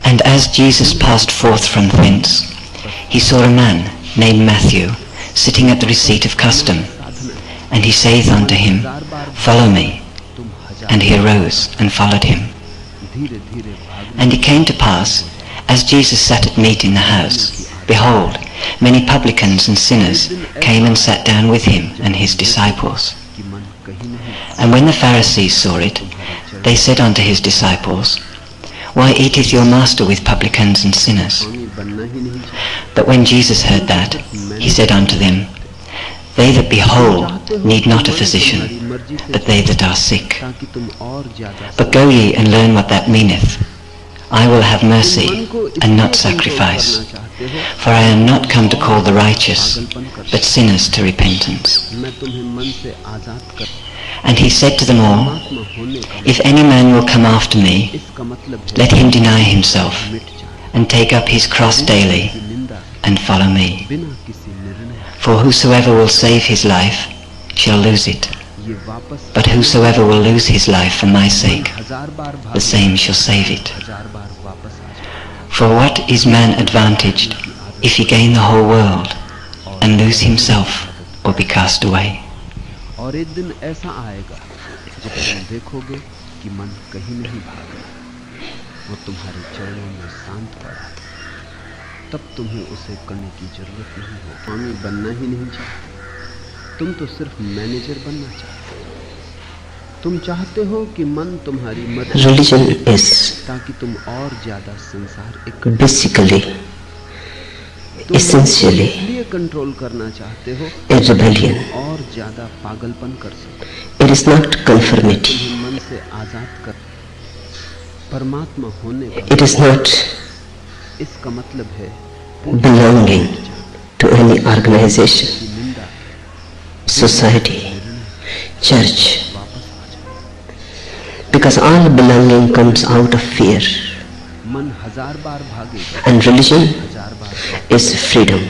And as Jesus passed forth from thence, he saw a man named Matthew sitting at the receipt of custom. And he saith unto him, Follow me. And he arose and followed him. And it came to pass, as Jesus sat at meat in the house, behold, many publicans and sinners came and sat down with him and his disciples. And when the Pharisees saw it, they said unto his disciples, Why eateth your master with publicans and sinners? But when Jesus heard that, he said unto them, They that be whole need not a physician, but they that are sick. But go ye and learn what that meaneth. I will have mercy and not sacrifice, for I am not come to call the righteous, but sinners to repentance. And he said to them all, If any man will come after me, let him deny himself, and take up his cross daily, and follow me. For whosoever will save his life shall lose it. But whosoever will lose his life for my sake, the same shall save it. For what is man advantaged if he gain the whole world and lose himself or be cast away? और एक दिन ऐसा आएगा जब तुम देखोगे कि मन कहीं नहीं भागा, वो तुम्हारे चरणों में शांत पड़ा, तब तुम्हें उसे करने की जरूरत नहीं हो। स्वामी बनना ही नहीं चाहते, तुम तो सिर्फ मैनेजर बनना चाहते हो। तुम चाहते हो कि मन तुम्हारी मर्जी ताकि तुम और ज्यादा संसार basically essentially कंट्रोल करना चाहते हो a rebellion. और ज्यादा पागलपन कर सको। It is not conformity. मन से आजाद कर परमात्मा होने का It is not इसका मतलब है belonging to any organization, society, church, because all belonging comes out of fear, मन हजार बार भागेगा and religion is freedom.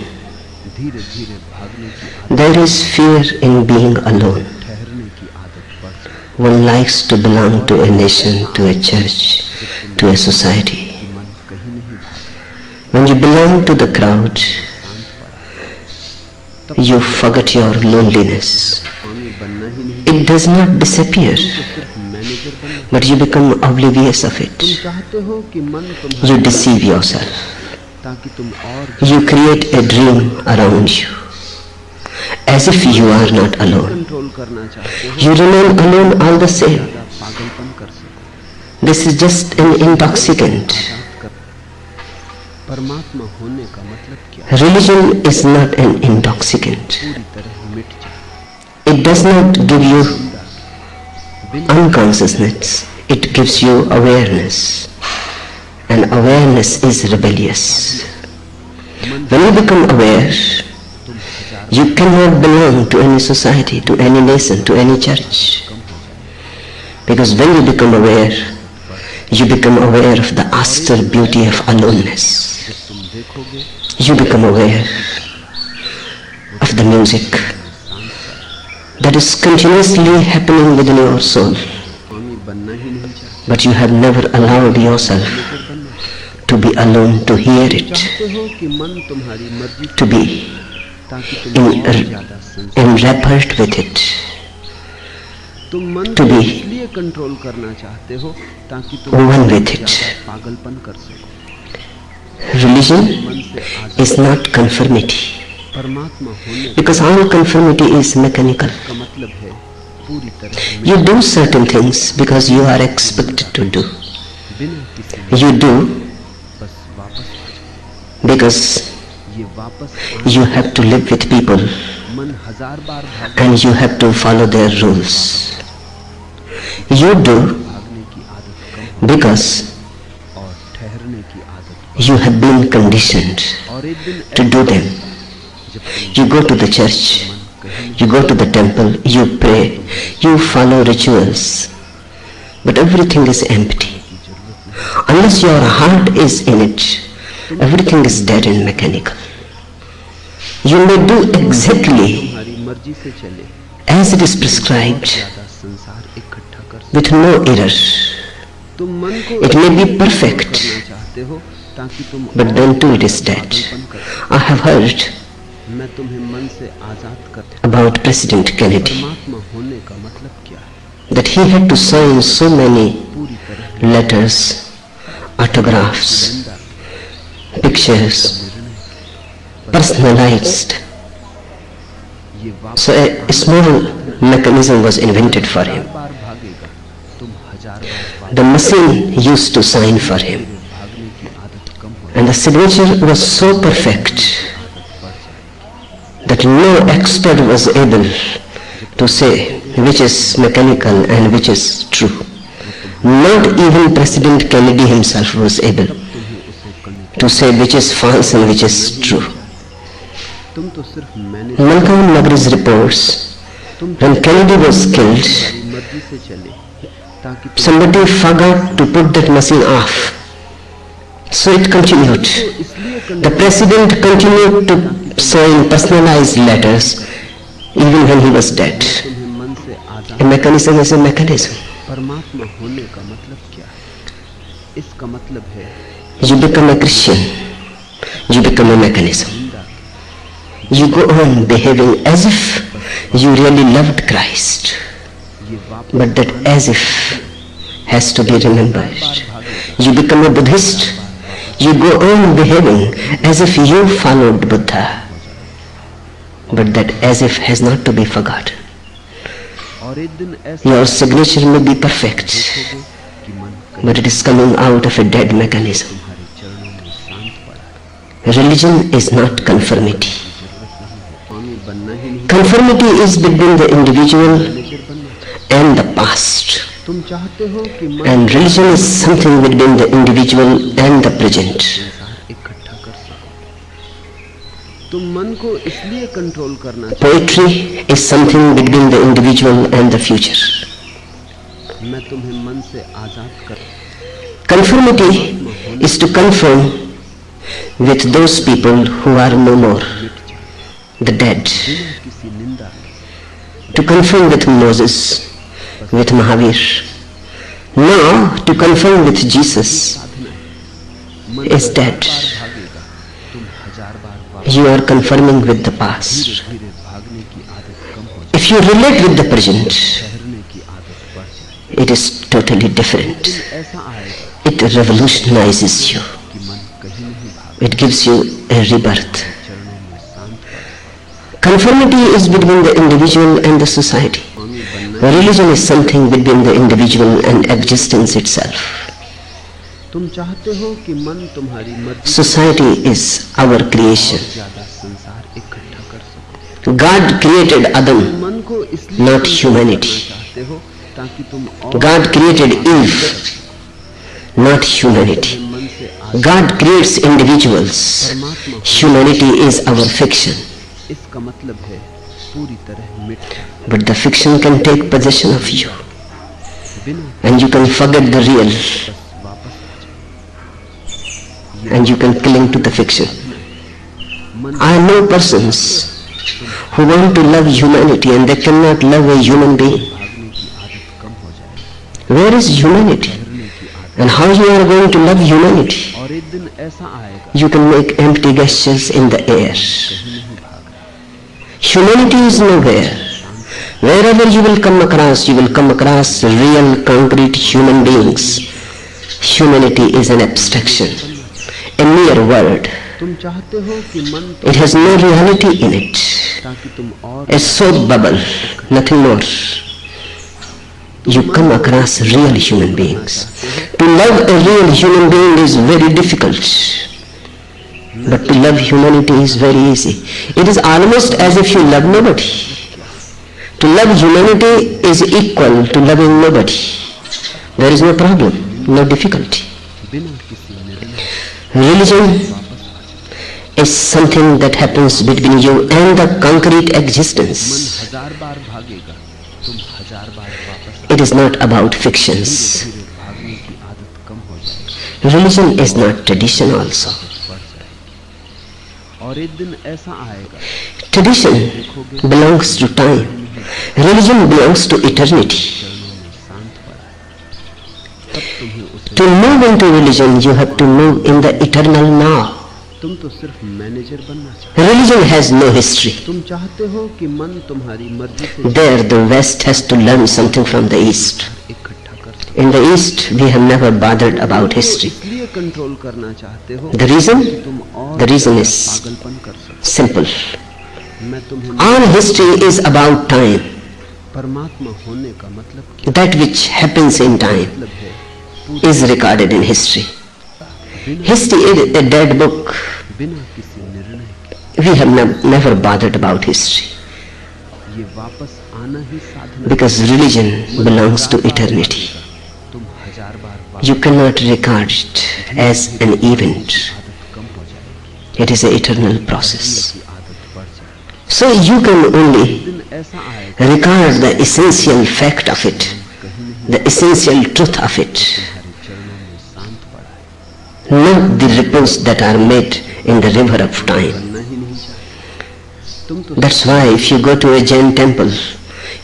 धीरे धीरे भागने की आदत, There is fear in being alone. ठहरने की आदत पड़ जाए। One likes to belong to a nation, to a church, to a society. मन कहीं नहीं भागे, When you belong to the crowd, you forget your loneliness. स्वामी बनना ही नहीं, It does not disappear, सिर्फ मैनेजर बनना। but you become oblivious of it. तुम चाहते हो कि मन You तुम्हारा deceive yourself. ताकि तुम और You create a dream around you, as if you are not alone. Control करना चाहते हो, You remain alone all the same. ज्यादा पागलपन कर सको। This is just an intoxicant. आजाद कर। परमात्मा होने का मतलब क्या? Religion is not an intoxicant. पूरी तरह मिट जाए। It does not give you बिना unconsciousness. It gives you awareness. And awareness is rebellious. When you become aware, you cannot belong to any society, to any nation, to any church. Because when you become aware, you become aware of the austere beauty of aloneness. तुम देखोगे You become aware of the music that is continuously happening within your soul, स्वामी बनना ही नहीं चाहते, but you have never allowed yourself to be alone to hear it, चाहते हो कि मन तुम्हारी मर्जी to be ताकि तुम और ज्यादा संसार। enwrapped with it, तुम मन to को be इसलिए कंट्रोल करना चाहते हो ताकि तुम one और with it. ज्यादा पागलपन कर सको। Religion मन से आजाद is not conformity, परमात्मा होने because all conformity is mechanical. का मतलब है पूरी तरह You do certain things because you are expected to do. बिना किसी You do बस वापस आ जाओ। because ये वापस you have to live with people मन हजार बार भागे, and you have to follow their rules. You do भागने की आदत कम because और ठहरने की आदत। you have been conditioned और एक दिन to do them. जब तुम You go to the church, you go to the temple, you pray, you follow rituals, but everything is empty. Unless your heart is in it, everything is dead and mechanical. You may do exactly तुम्हारी मर्जी से चले, as it is prescribed ज्यादा संसार इकट्ठा कर with no error, तुम मन को It may be perfect, करना चाहते हो ताकि तुम but then too it is dead. I have heard मैं तुम्हें मन से आजाद कर about President Kennedy परमात्मा होने का मतलब क्या है? that he had to sign so many पूरी तरह letters, autographs, pictures, personalized. ये So a small mechanism was invented for him. बार भागेगा, तुम हजार बार The machine used to sign for him, भागने की आदत कम हो and the signature was so perfect that no expert was able to say which is mechanical and which is true. Not even President Kennedy himself was able तुम्हें उसे करने to say which is false and which is true. तुम तो सिर्फ मैंने Malcolm Muggery's reports, तुम when Kennedy was killed, तुम्हारी मर्जी से चले ताकि तुम somebody forgot to put that machine off. So it continued. इसलिए The president continued to sign personalized letters even when he was dead. तुम्हें मन से आजाद A mechanism is a mechanism. परमात्मा होने का मतलब क्या है? इसका मतलब है You become a Christian. You become a mechanism. You go on behaving as if you really loved Christ. ये वापस But that as if has to be remembered. You become a Buddhist. You go on behaving as if you followed Buddha. But that as if has not to be forgotten. और एक दिन ऐसा Your signature may be perfect, देखोगे कि मन कहीं but it is coming out of a dead mechanism. तुम्हारे चरणों में शांत पड़ा है। Religion is not conformity. स्वामी बनना ही नहीं, Conformity is between the individual manager बनना चाहते and the past. तुम चाहते हो कि मन And religion is something between the individual and the present. संसार इकट्ठा कर सको। तुम मन को इसलिए कंट्रोल करना Poetry is something between the individual and the future. चाहते, मैं तुम्हें मन से आजाद कर Conformity is to conform with those people who are no more, मिट जाए the dead. बिना किसी निंदा के। To conform with Moses, with Mahavir. Now to conform with Jesus साधना है। मन is dead. बार भागेगा, तुम हजार बार वापस You are conforming with the past. धीरे भागने की आदत कम हो जाए, If you relate with the present, ठहरने की आदत बढ़ जाए। it is totally different. दिन ऐसा आएगा It revolutionizes you. कि मन कहीं नहीं भागे, It gives you a rebirth. चरणों में शांत पड़ा। Conformity is between the individual and the society. स्वामी बनना Religion is something between the individual and existence itself. तुम चाहते हो कि मन तुम्हारी मर्जी Society is our creation. और ज्यादा संसार इकट्ठा कर सको। God created Adam. मन को इसलिए Not कंट्रोल humanity. करना चाहते हो ताकि तुम और God created Eve, not humanity. मन से आजाद। God creates individuals. Humanity is our fiction. इसका मतलब है पूरी तरह मिट जाए, But the fiction can take possession of you. बिना And you can forget the real. बस वापस आ जाए। And you can cling to the fiction. मन I know persons who want to love humanity and they cannot love a human being. भागने की आदत कम हो जाए, Where is humanity? ठहरने की आदत। And how you are going to love humanity? और एक दिन ऐसा आएगा You can make empty gestures in the air. कहीं नहीं भाग रहा, Humanity is nowhere. Wherever you will come across real, concrete human beings. Humanity is an abstraction, a mere word. तुम चाहते हो कि मन It has no reality in it. ताकि तुम और A soap bubble, nothing more. You come across real human beings. To love a real human being is very difficult. But to love humanity is very easy. It is almost as if you love nobody. To love humanity is equal to loving nobody. There is no problem, no difficulty. बिना किसी निर्णय Religion is something that happens between you and the concrete मन existence. हजार बार भागेगा, तुम हजार बार वापस It is not about fictions. धीरे भागने की आदत कम हो जाए, Religion is not tradition also. बढ़ जाए। और एक दिन ऐसा आएगा Tradition belongs to time. Religion belongs to eternity. चरणों में शांत पड़ा है, तब तुम्हें से To move into religion, you have to move in the eternal now. तुम तो सिर्फ मैनेजर बनना चाहते Religion has no history. हो। तुम चाहते हो कि मन तुम्हारी मर्जी से There, the West has to learn something from the East. इकट्ठा कर सके। In the East, we have never bothered about तुम history. इसलिए कंट्रोल करना चाहते हो The reason? कि तुम और The reason is पागलपन कर सको। simple. मैं तुम्हें All history is about time. परमात्मा होने का मतलब क्या That which happens in time मतलब है? is recorded in history. History is a dead book. बिना किसी निर्णय के We have never bothered about history ये वापस आना ही साधना because religion belongs to eternity. तुम हजार बार You cannot regard it as an event. आदत कम हो जाएगी, It is an eternal process. की आदत बढ़ जाएगी। So you can only दिन ऐसा आएगा regard the essential fact of it, कहीं नहीं the essential truth of it, तुम्हारे चरणों में शांत पड़ा है, not the ripples that are made in the river of time. बनना ही नहीं चाहिए। तुम तो That's why if you go to a Jain temple,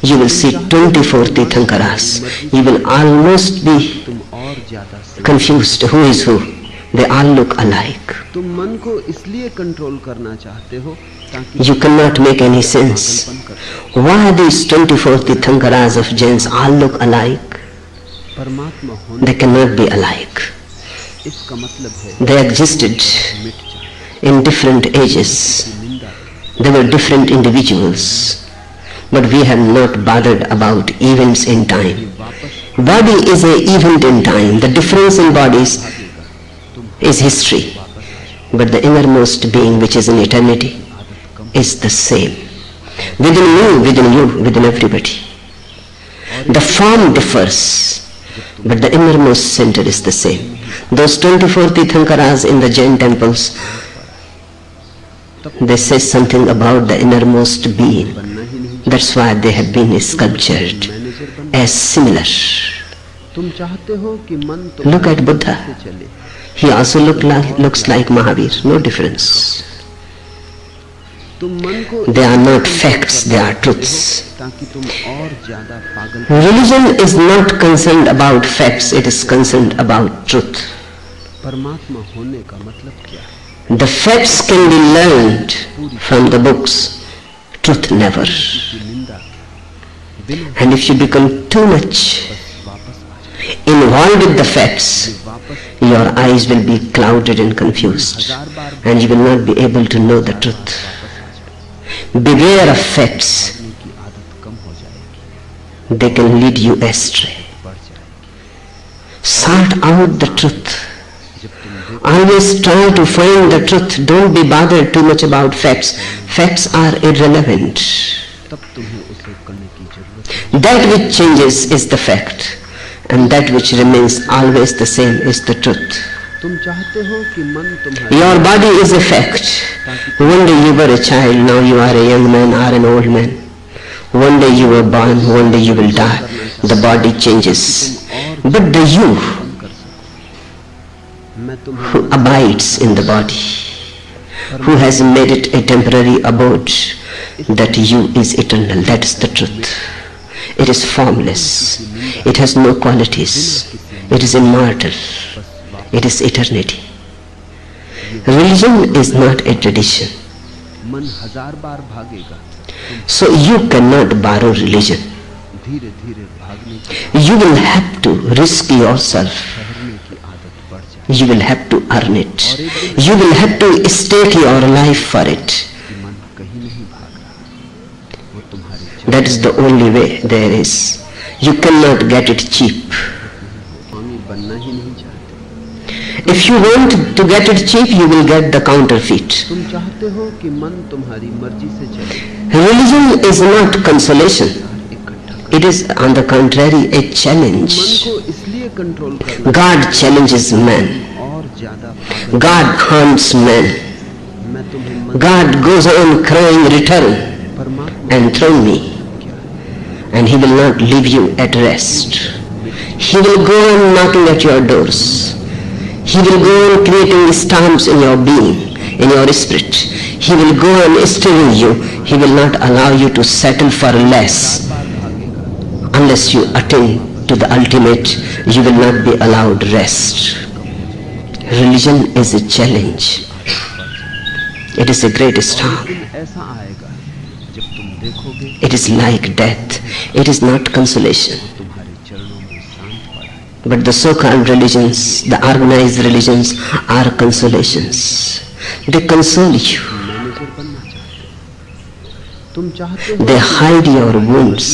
you will see 24 Tirthankaras. You will almost be तुम और ज्यादा से confused who is who. They all look alike. तुम मन को इसलिए कंट्रोल करना चाहते हो ताकि You cannot make any sense. पागलपन कर सको। Why these 24 Tirthankaras of Jains all look alike? परमात्मा होने They cannot be alike. इसका मतलब है They existed मिट जाए in different ages. निंदा They were different individuals. But we have not bothered about events in time. वापस Body is an event in time. The difference in bodies भागेगा, तुम is history. वापस आ जाओ, But the innermost being which is in eternity आदत कम is the same. Within me, within you, within everybody. The form differs, but the innermost center is the same. Those 24 Tirthankaras in the Jain temples, they say something about the innermost being. बनना ही नहीं। That's why they have been sculptured manager बनना as similar. तुम चाहते हो कि मन Look at Buddha. से चले, He also looks like Mahavir. No difference. तुम मन को They are not facts, they are truths. ताकि तुम और ज्यादा पागल Religion is not concerned about facts, it is concerned about truth. परमात्मा होने का मतलब क्या है? The facts can be learned from the books, truth never. की निंदा बिना And if you become too much बस वापस आ जाओ, involved with the facts, वापस your eyes will be clouded and confused, and you will not be able to know the truth. Beware of facts, करने की आदत कम हो जाएगी, they can lead you astray. बढ़ जाएगी। Sort out the truth. जब तुम देखो Always try to find the truth. Don't be bothered too much about facts. Facts are irrelevant. तब तुम्हें उसे करने की जरूरत है। That which changes is the fact, and that which remains always the same is the truth. तुम चाहते हो कि मन तुम्हारी Your body is a fact. One day you were a child, now you are a young man or an old man. One day you were born, one day you will die. The body changes. But the you कम कर सको। मैं तुम्हें who abides in the body, who has made it a temporary abode, that you is eternal. That is the truth. It is formless. It has no qualities. It is immortal. It is eternity. Religion is not a tradition. मन हजार बार भागेगा, So you cannot borrow religion. धीरे धीरे भागने की You will have to risk yourself. ठहरने की आदत बढ़ जाए You will have to earn it. You will have to stake your life for it. कि मन कहीं नहीं भाग रहा, वो तुम्हारे चरण That is the only way there is. You cannot get it cheap. स्वामी बनना ही नहीं चाहते। If you want to get it cheap, you will get the counterfeit. तुम चाहते हो कि मन तुम्हारी मर्जी से चले, Religion is not consolation. इकट्ठा कर। It is, on the contrary, a मन challenge. को इसलिए कंट्रोल करना God challenges man. और ज्यादा पागल। God haunts man. मैं तुम्हें मन God goes on crying, return परमात्मा and throw me. क्या है? And he will not leave you at rest. He will go on knocking at your doors. He will go on creating storms in your being, in your spirit. He will go on stirring you. He will not allow you to settle for less बार भागेगा, unless you attain to the ultimate, you will not be allowed rest. Religion is a challenge. It is a great storm. It is like death. It is not consolation. But the so-called religions, the organized religions, are consolations. They console you. They hide your wounds.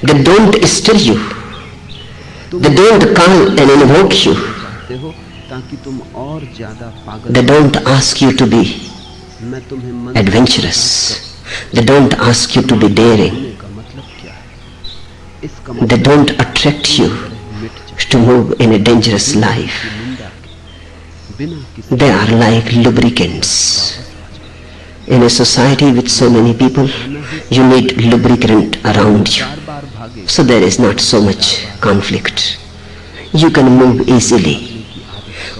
They don't stir you. They don't call and invoke you. They don't ask you to be adventurous. They don't ask you to be daring. They don't attract you to move in a dangerous life. They are like lubricants. In a society with so many people, you need lubricant around you. So there is not so much conflict. You can move easily.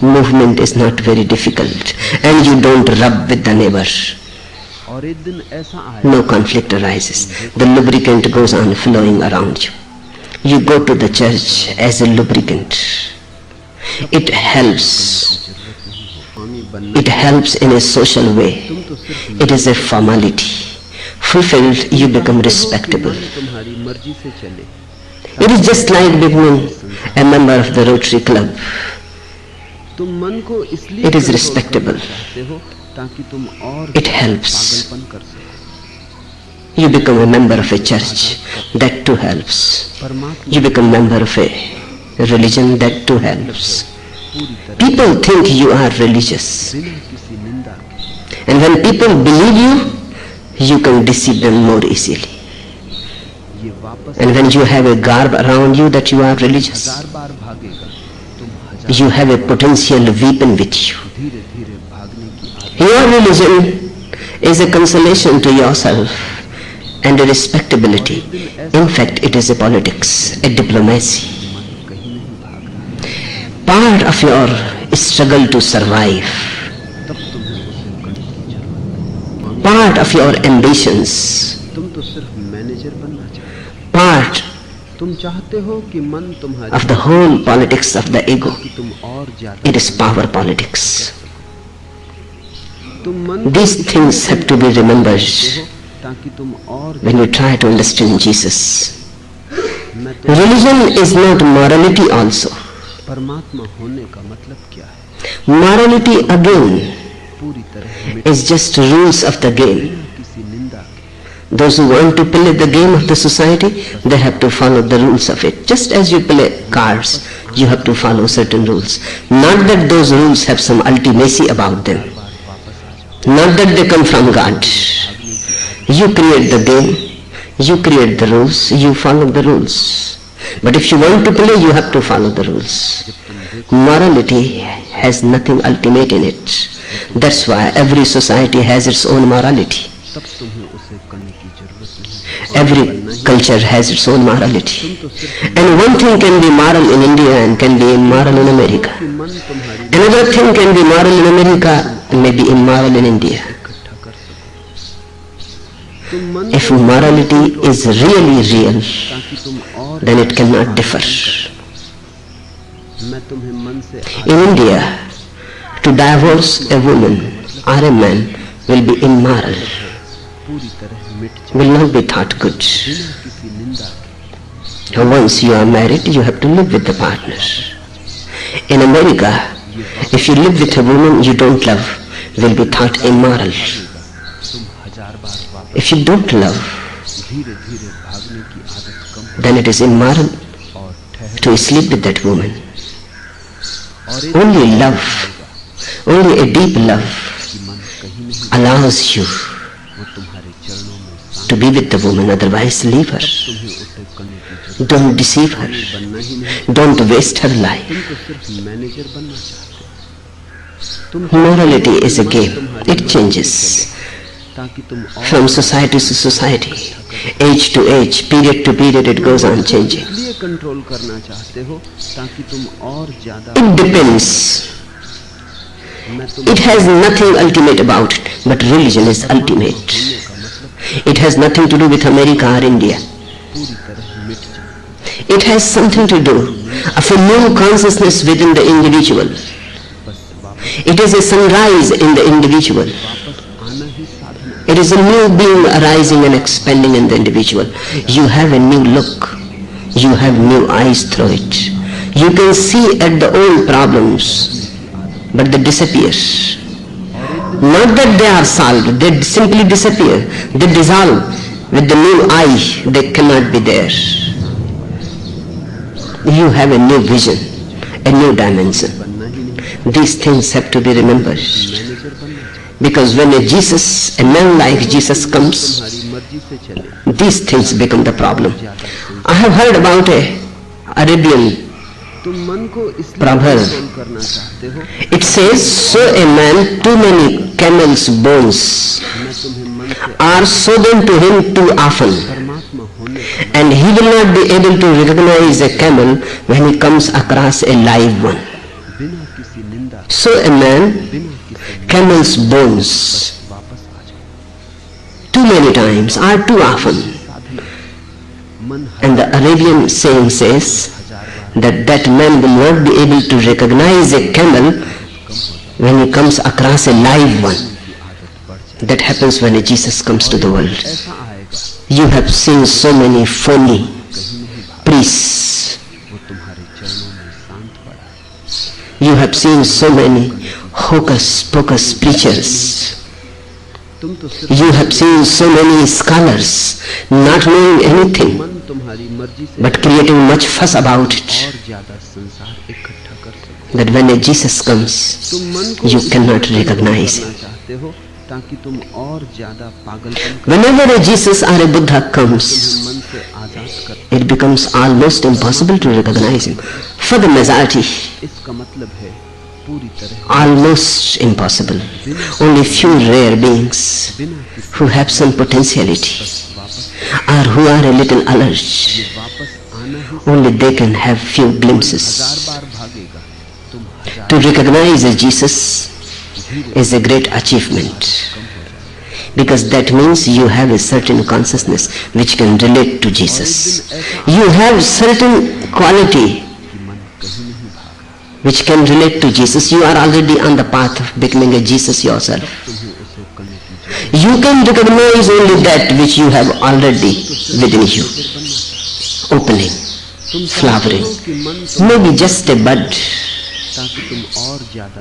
Movement is not very difficult, and you don't rub with the neighbor. No conflict arises. The lubricant goes on flowing around you. You go to the church as a lubricant. It helps. It helps in a social way. It is a formality. Fulfilled, you become respectable. It is just like becoming a member of the Rotary Club. It is respectable. It helps. You become a member of a church. That too helps. You become a member of a religion. That too helps. People think you are religious. And when people believe you, you can deceive them more easily. And when you have a garb around you that you are religious, you have a potential weapon with you. Your religion is a consolation to yourself and a respectability. In fact, it is a politics, a diplomacy. Part of your struggle to survive, part of your ambitions, part of the whole politics of the ego. It is power politics. These things have to be remembered when you try to understand Jesus. Religion is not morality also. Morality again is just rules of the game. Those who want to play the game of the society, they have to follow the rules of it. Just as you play cards, you have to follow certain rules. Not that those rules have some ultimacy about them. Not that they come from God. You create the game, you create the rules, you follow the rules. But if you want to play, you have to follow the rules. Morality has nothing ultimate in it. That's why every society has its own morality. Every culture has its own morality. And one thing can be moral in India and can be immoral in America. Another thing can be moral in America and may be immoral in India. If morality is really real, then it cannot differ. In India, to divorce a woman or a man will be immoral, will not be thought good. Once you are married, you have to live with the partner. In America, if you live with a woman you don't love, will be thought immoral. If you don't love, then it is immoral to sleep with that woman. Only love, only a deep love allows you to be with the woman, otherwise leave her. Don't deceive her. Don't waste her life. Morality is a game. It changes from society to society, age to age, period to period, it goes on changing. It depends. It has nothing ultimate about it, but religion is ultimate. It has nothing to do with America or India. It has something to do of a new consciousness within the individual. It is a sunrise in the individual. It is a new being arising and expanding in the individual. You have a new look. You have new eyes through it. You can see at the old problems, but they disappear. Not that they are solved, they simply disappear. They dissolve. With the new eye, they cannot be there. You have a new vision, a new dimension. These things have to be remembered. Because when a man like Jesus comes, these things become the problem. I have heard about a Arabian proverb. It says, sow a man too many camel's bones, or sow them to him too often, and he will not be able to recognize a camel when he comes across a live one. Sow a man camel's bones too many times or too often. And the Arabian saying says that man will not be able to recognize a camel when he comes across a live one. That happens when Jesus comes to the world. You have seen so many phony priests. You have seen so many hocus-pocus preachers. You have seen so many scholars not knowing anything but creating much fuss about it. That when a Jesus comes, you cannot recognize him. Whenever a Jesus or a Buddha comes, it becomes almost impossible to recognize him. For the majority, almost impossible. Only few rare beings who have some potentiality or who are a little alert, only they can have few glimpses. To recognize a Jesus is a great achievement, because that means you have a certain consciousness which can relate to Jesus. You have certain quality which can relate to Jesus. You are already on the path of becoming a Jesus yourself. You can recognize only that which you have already within you, opening, flowering, maybe just a bud,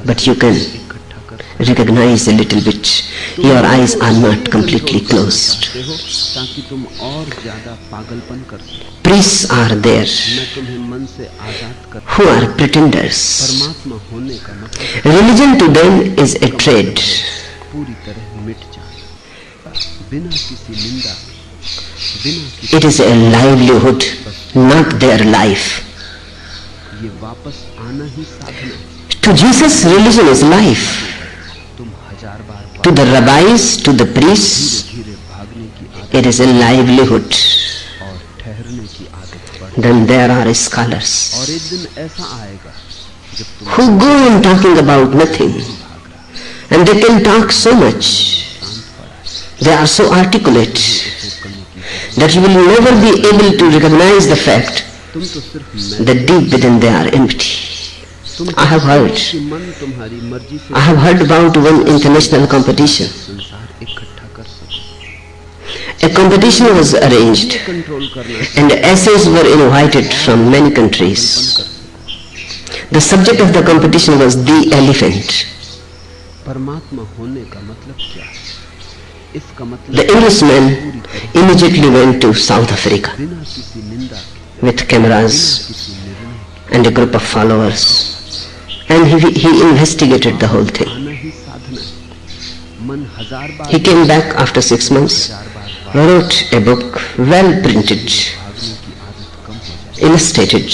but you can recognize a little bit. Your eyes are not completely closed. Priests are there who are pretenders. Religion to them is a trade. It is a livelihood, not their life. To Jesus, religion is life. To the rabbis, to the priests, it is a livelihood. Then there are scholars who go on talking about nothing, and they can talk so much. They are so articulate that you will never be able to recognize the fact that deep within they are empty. I have heard about one international competition. A competition was arranged and essays were invited from many countries. The subject of the competition was the elephant. The Englishman immediately went to South Africa with cameras and a group of followers, and he investigated the whole thing. He came back after 6 months, wrote a book, well printed, illustrated.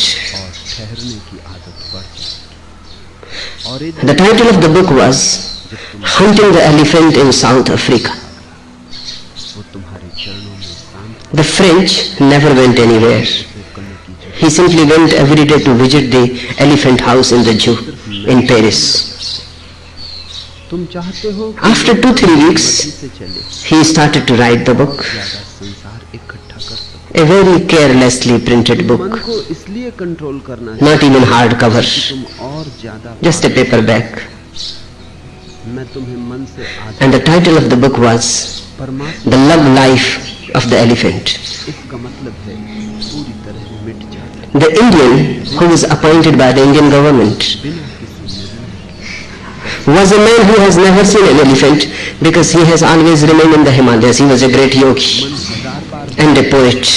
The title of the book was Hunting the Elephant in South Africa. The French never went anywhere. He simply went every day to visit the elephant house in the zoo in Paris. After 2-3 weeks, he started to write the book. A very carelessly printed मन book, को इसलिए control करना not even hard cover, कि तुम और ज्यादा just a paperback. मैं तुम्हें मन से आजाद And the title of the book was परमात्मा The Love Life of the Elephant. इसका मतलब है पूरी तरह मिट जाना The Indian who was appointed by the Indian government बिना किसी निर्णय was a man who has never seen an elephant because he has always remained in the Himalayas. He was a great yogi मन हजार बार and a poet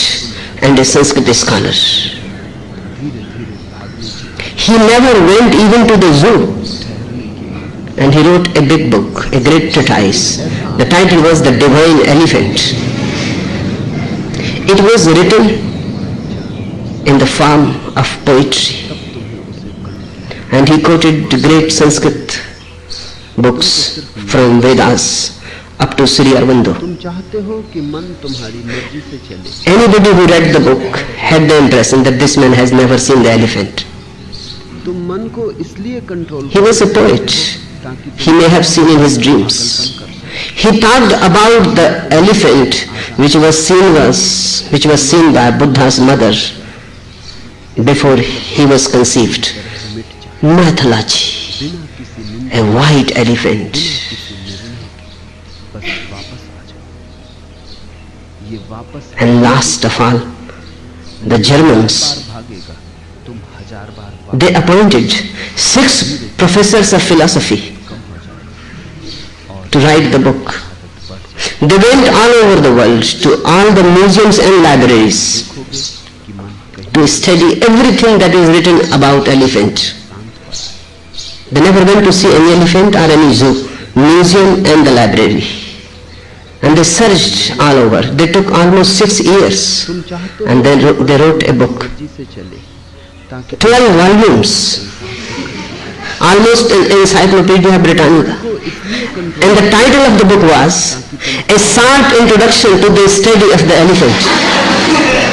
and a Sanskrit scholar. धीरे धीरे भागने की He never went even to the zoo. And he wrote a big book, a great treatise. The title was The Divine Elephant. It was written in the form of poetry. And he quoted the great Sanskrit books from Vedas up to Sri Aurobindo. तुम चाहते हो कि मन तुम्हारी मर्जी से चले Anybody who read the book had the impression that this man has never seen the elephant. तुम मन को इसलिए control He was a poet. ताकि He may have seen in his dreams. He talked about the elephant which was seen by Buddha's mother before he was conceived. मिट जाए Mythology, बिना किसी निंदा a white elephant. किसी निर्णय के बस वापस आ जाओ ये वापस And last of all, the Germans, बार भागेगा तुम हजार बार वापस they appointed 6 professors of philosophy कम हो जाए to write the book. आदत बढ़ जाए They went all over the world to all the museums and libraries देखोगे कि मन कहीं to study everything that is written about elephant. शांत पड़ा They never went to see any elephant or any zoo, museum and the library. And they searched all over. They took almost 6 years. तुम चाहते हो And then they wrote a book. मर्जी से चले ताकि 12 volumes. Almost an Encyclopedia Britannica. को इसलिए control And the title of the book was A Short Introduction to the Study of the Elephant.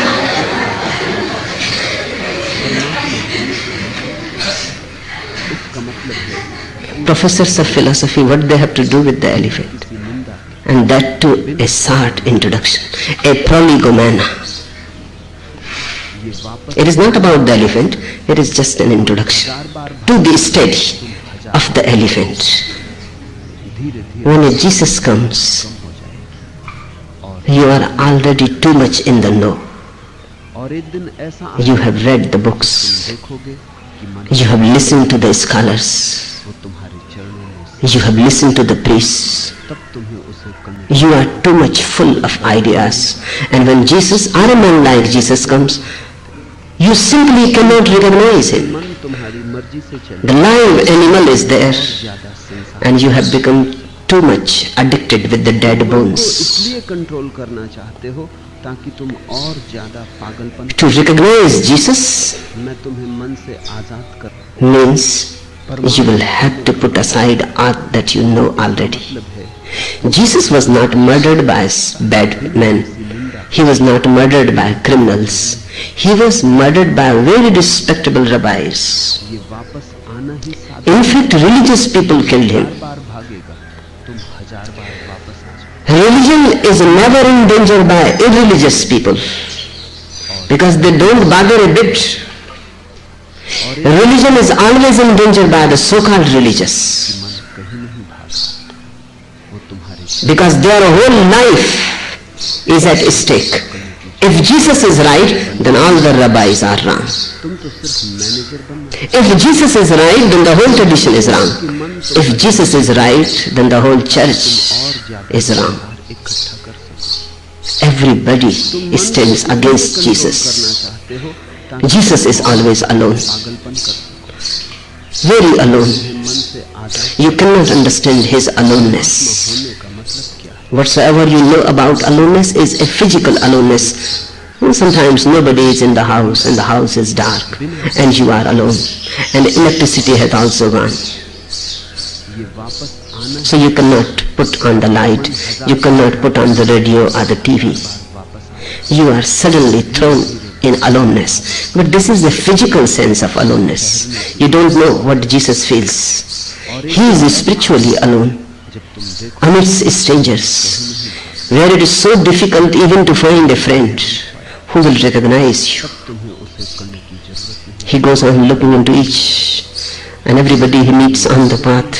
इसका मतलब है Professors of philosophy, what they have to do with the elephant? किसी निंदा के And that too a short introduction. A prolegomena. ये वापस It is not about the elephant, it is just an introduction हजार बार to the study तुम हजार of the elephant. धीरे धीरे When a Jesus comes, कम हो जाएगी और you are already too much in the know. और एक दिन ऐसा You आएगा, have read the तुम books, देखोगे कि मन you have listened to the scholars, वो तुम्हारे चरणों में you have listened to the priests. तब तुम्हें उसे करने You are too much full of ideas. And when Jesus or a man like Jesus comes, you simply cannot recognize him. मन तुम्हारी मर्जी से चले The live animal is there, ज्यादा संसार and you have become too much addicted with the dead को bones. इसलिए control करना चाहते हो ताकि तुम और ज्यादा पागलपन To recognize Jesus मैं तुम्हें मन से आजाद कर means you will have to put aside all that you know already. मतलब है Jesus was not murdered by bad men. He was not murdered by criminals. He was murdered by very respectable rabbis. ये वापस आना ही साधन In fact, religious people killed him. हजार बार भागेगा तुम हजार बार वापस आ जाओ Religion is never in danger by irreligious people because they don't bother a bit. Religion is always in danger by the so-called religious मन कहीं नहीं भागा वो तुम्हारे because their whole life is at stake. If Jesus is right, then all the rabbis are wrong. तुम तो सिर्फ manager बनना If Jesus is right, then the whole tradition is wrong. कि मन तो If Jesus is right, then the whole church और ज्यादा is wrong. विचार इकट्ठा कर सको Everybody तुम मन को stands इसलिए against कंट्रोल Jesus. करना चाहते हो ताकि Jesus is always alone, पागलपन कर सको very alone. मन से आजाद You cannot understand his aloneness. होने का मतलब क्या है Whatsoever you know about aloneness is a physical aloneness. Sometimes nobody is in the house and the house is dark and you are alone and electricity has also gone. ये वापस आना So you cannot put on the light, you cannot put on the radio or the TV. वापस आना You are suddenly thrown in aloneness. But this is the physical sense of aloneness. You don't know what Jesus feels. He is spiritually alone जब तुम देखो amidst strangers, where it is so difficult even to find a friend. who will recognize you. तब तुम्हें उसे करने की जरूरत नहीं। He goes on looking into each and everybody he meets on the path,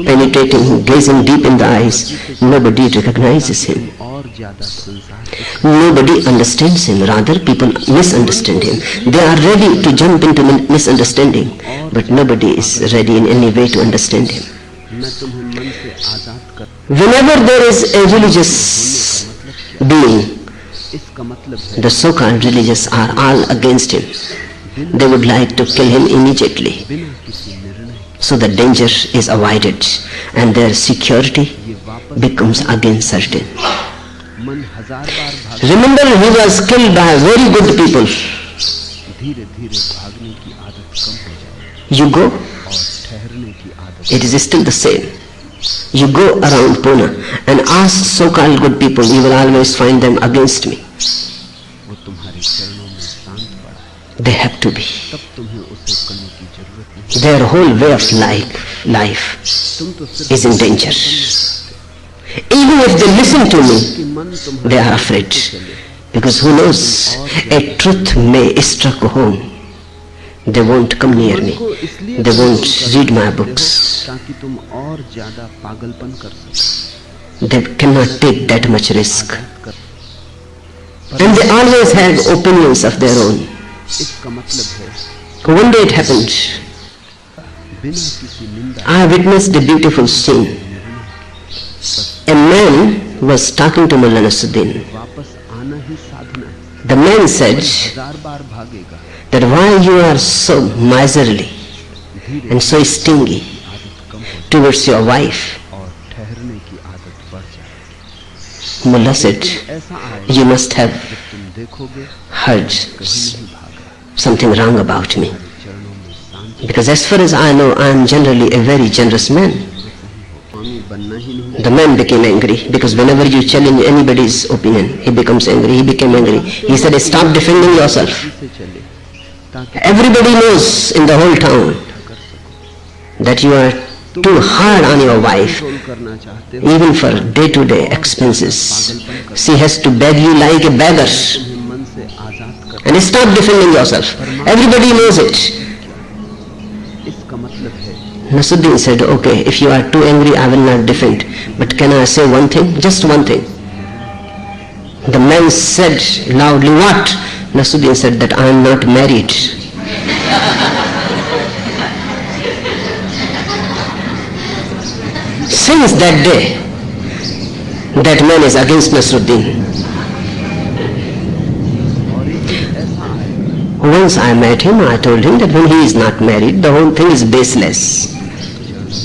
penetrating, gazing deep in the eyes. Nobody recognizes him. और ज्यादा संसार Nobody understands him. Rather, people misunderstand him. They are ready to jump into misunderstanding, but nobody is ready in any way to understand him. मैं तुम्हें मन से आजाद कर। Whenever there is a religious being, इसका मतलब है the so-called religious are all against him. They would like to kill him immediately. बिना किसी निर्णय So the danger is avoided and their security ये वापस becomes again certain. मन हजार बार भाग Remember, he was killed by very good people. धीरे धीरे भागने की आदत कम हो जाएगी You go, और ठहरने की आदत it is still the same. You go around Pune and ask so-called good people, you will always find them against me. वो तुम्हारे चरणों में शांत पड़ा है। They have to be. तब तुम्हें उसे करने की जरूरत नहीं। Their whole way of life तुम तो सिर्फ is in danger. Even if they listen to me, कि मन they तुम्हारे are afraid. Because who knows, a truth may struck home. They won't come near me. They won't read my books. ताकि तुम और ज्यादा पागलपन कर सको। They cannot take that much risk. कर And they always had opinions of their own. इसका मतलब है One day it happened. बिना किसी निंदा I witnessed a beautiful scene. A man was talking to Mullah Nasruddin. वापस आना ही साधना है। The man said हजार बार भागेगा that why you are so miserly धीरे and so stingy आदत कम हो towards your wife. और ठहरने की आदत बढ़ जाए। Mullah said, ऐसा आए you must have जब तुम देखोगे heard नहीं भागा something wrong about me. चरणों में शांत Because as far as I know, I am generally a very generous man. स्वामी बनना ही नहीं। The man became angry because whenever you challenge anybody's opinion, he becomes angry. He became angry. He said, stop defending yourself. से चले ताकि Everybody knows in the whole town कर सको। that you are too hard on your wife, control करना चाहते हो even for day-to-day expenses. She has to beg you like a beggar. तुम्हें मन से आजाद कर। And stop defending yourself. Everybody knows it. इसका मतलब है Nasruddin said, okay, if you are too angry, I will not defend. But can I say one thing? Just one thing. The man said loudly, what? Nasruddin said that I am not married. Since that day, that man is against Nasruddin. और एक दिन ऐसा आएगा Once I met him, I told him that when he is not married, the whole thing is baseless.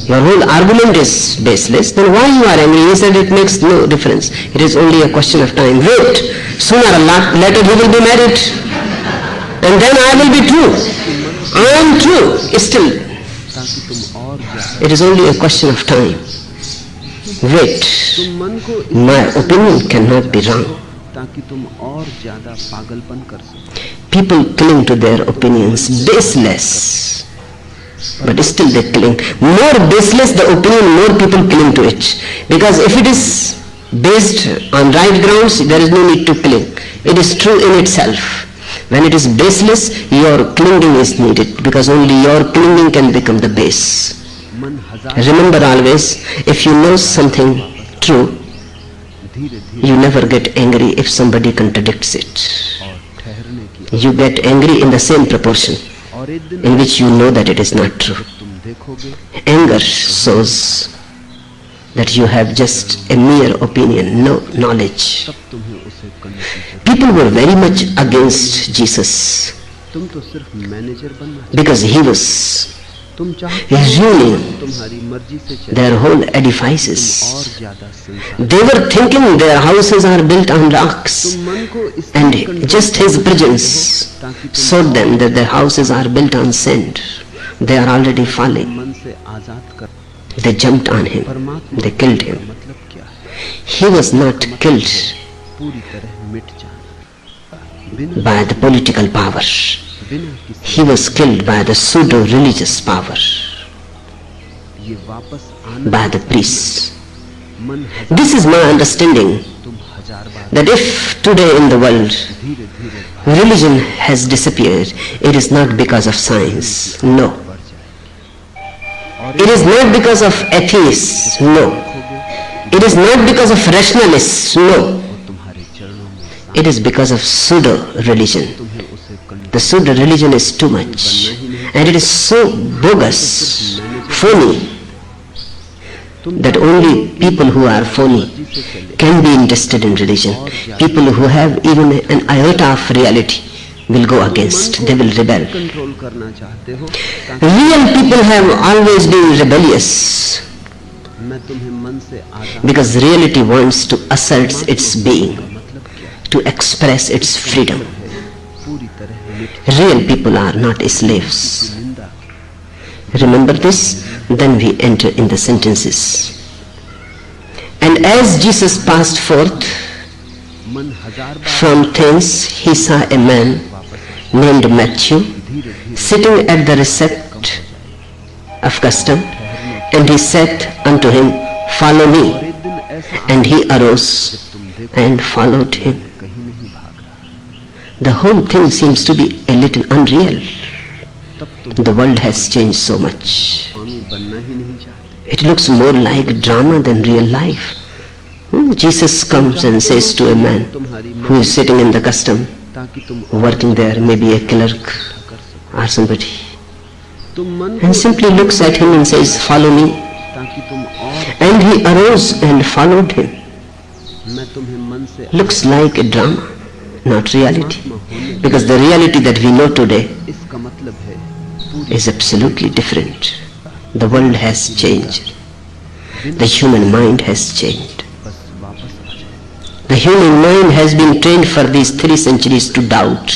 Your whole argument is baseless. Then why you are angry? He said it makes no difference. It is only a question of time. Wait, sooner or later he will be married. And then I will be true. I am true. Still, ताकि तुम और ज्यादा it is only a question of time. Wait, तुम मन को my opinion cannot be wrong. ताकि तुम और ज्यादा पागलपन कर सको। People cling to their opinions, baseless. But still they cling. More baseless the opinion, more people cling to it. Because if it is based on right grounds, there is no need to cling. It is true in itself. When it is baseless, your clinging is needed, because only your clinging can become the base. मन हजार Remember always, if you know something true, धीरे धीरे you never get angry if somebody contradicts it. और ठहरने की You get angry in the same proportion और एक दिन in which you know that it is not true. तुम देखोगे Anger shows that you have just a mere opinion, no knowledge. तब तुम्हें उसे करने की जरूरत। People were very much against Jesus तुम तो सिर्फ मैनेजर बनना चाहते because he was हो। तुम चाहते हो ruining तुम्हारी मर्जी से चले their whole तुम edifices. और ज्यादा संसार They were thinking their houses are built on rocks, तुम मन को इस and just his presence showed them that their houses are built on sand. They are already falling. मन से आजाद कर। They jumped on him. परमात्मा They killed का him. मतलब क्या है? He was not killed पूरी तरह मिट जाना बिना by the political power. बिना किसी He was killed by the pseudo-religious power, ये वापस आना by the priests. मन This is my understanding तुम हजार बार that if today in the world धीरे धीरे religion has disappeared, it is not because of science. No. बढ़ जाए और It is not because of atheists. No. देखोगे It is not because of rationalists. No. वो तुम्हारे चरणों में It is because of pseudo religion. तुम्हें उसे करने The pseudo religion is too much, and it is so bogus, phony, that only people who are phony से चले can be interested in religion. People who have even an iota of reality will go against, they will rebel. Control करना चाहते हो ताकि Real people have always been rebellious मैं तुम्हें मन से आजाद because reality wants to assert its being, मतलब क्या to express its freedom. है पूरी तरह मिट Real people are not slaves. निंदा Remember this, then we enter in the sentences. And as Jesus passed forth मन हजार बार from thence, he saw a man named Matthew धीरे धीरे sitting at the receipt of custom, and he said unto him, Follow me. और एक दिन ऐसा And he arose तुम देखो and followed him. कहीं नहीं भाग रहा The whole thing seems to be a little unreal. तब तुम The world has changed so much. स्वामी बनना ही नहीं चाहते It looks more like drama than real life. Jesus comes and says to a man तुम्हारी who is sitting in the custom, ताकि तुम working there, maybe a clerk कर सको or somebody, तुम मन and simply looks at him and says, Follow me. ताकि तुम और And he arose and followed him. मैं तुम्हें मन से Looks like a drama, not reality. आत्मा होने Because the reality that we know today इसका मतलब है पूरी is absolutely different. The world has changed. The human mind has changed. बस वापस आ जाए The human mind has been trained for these 3 centuries to doubt.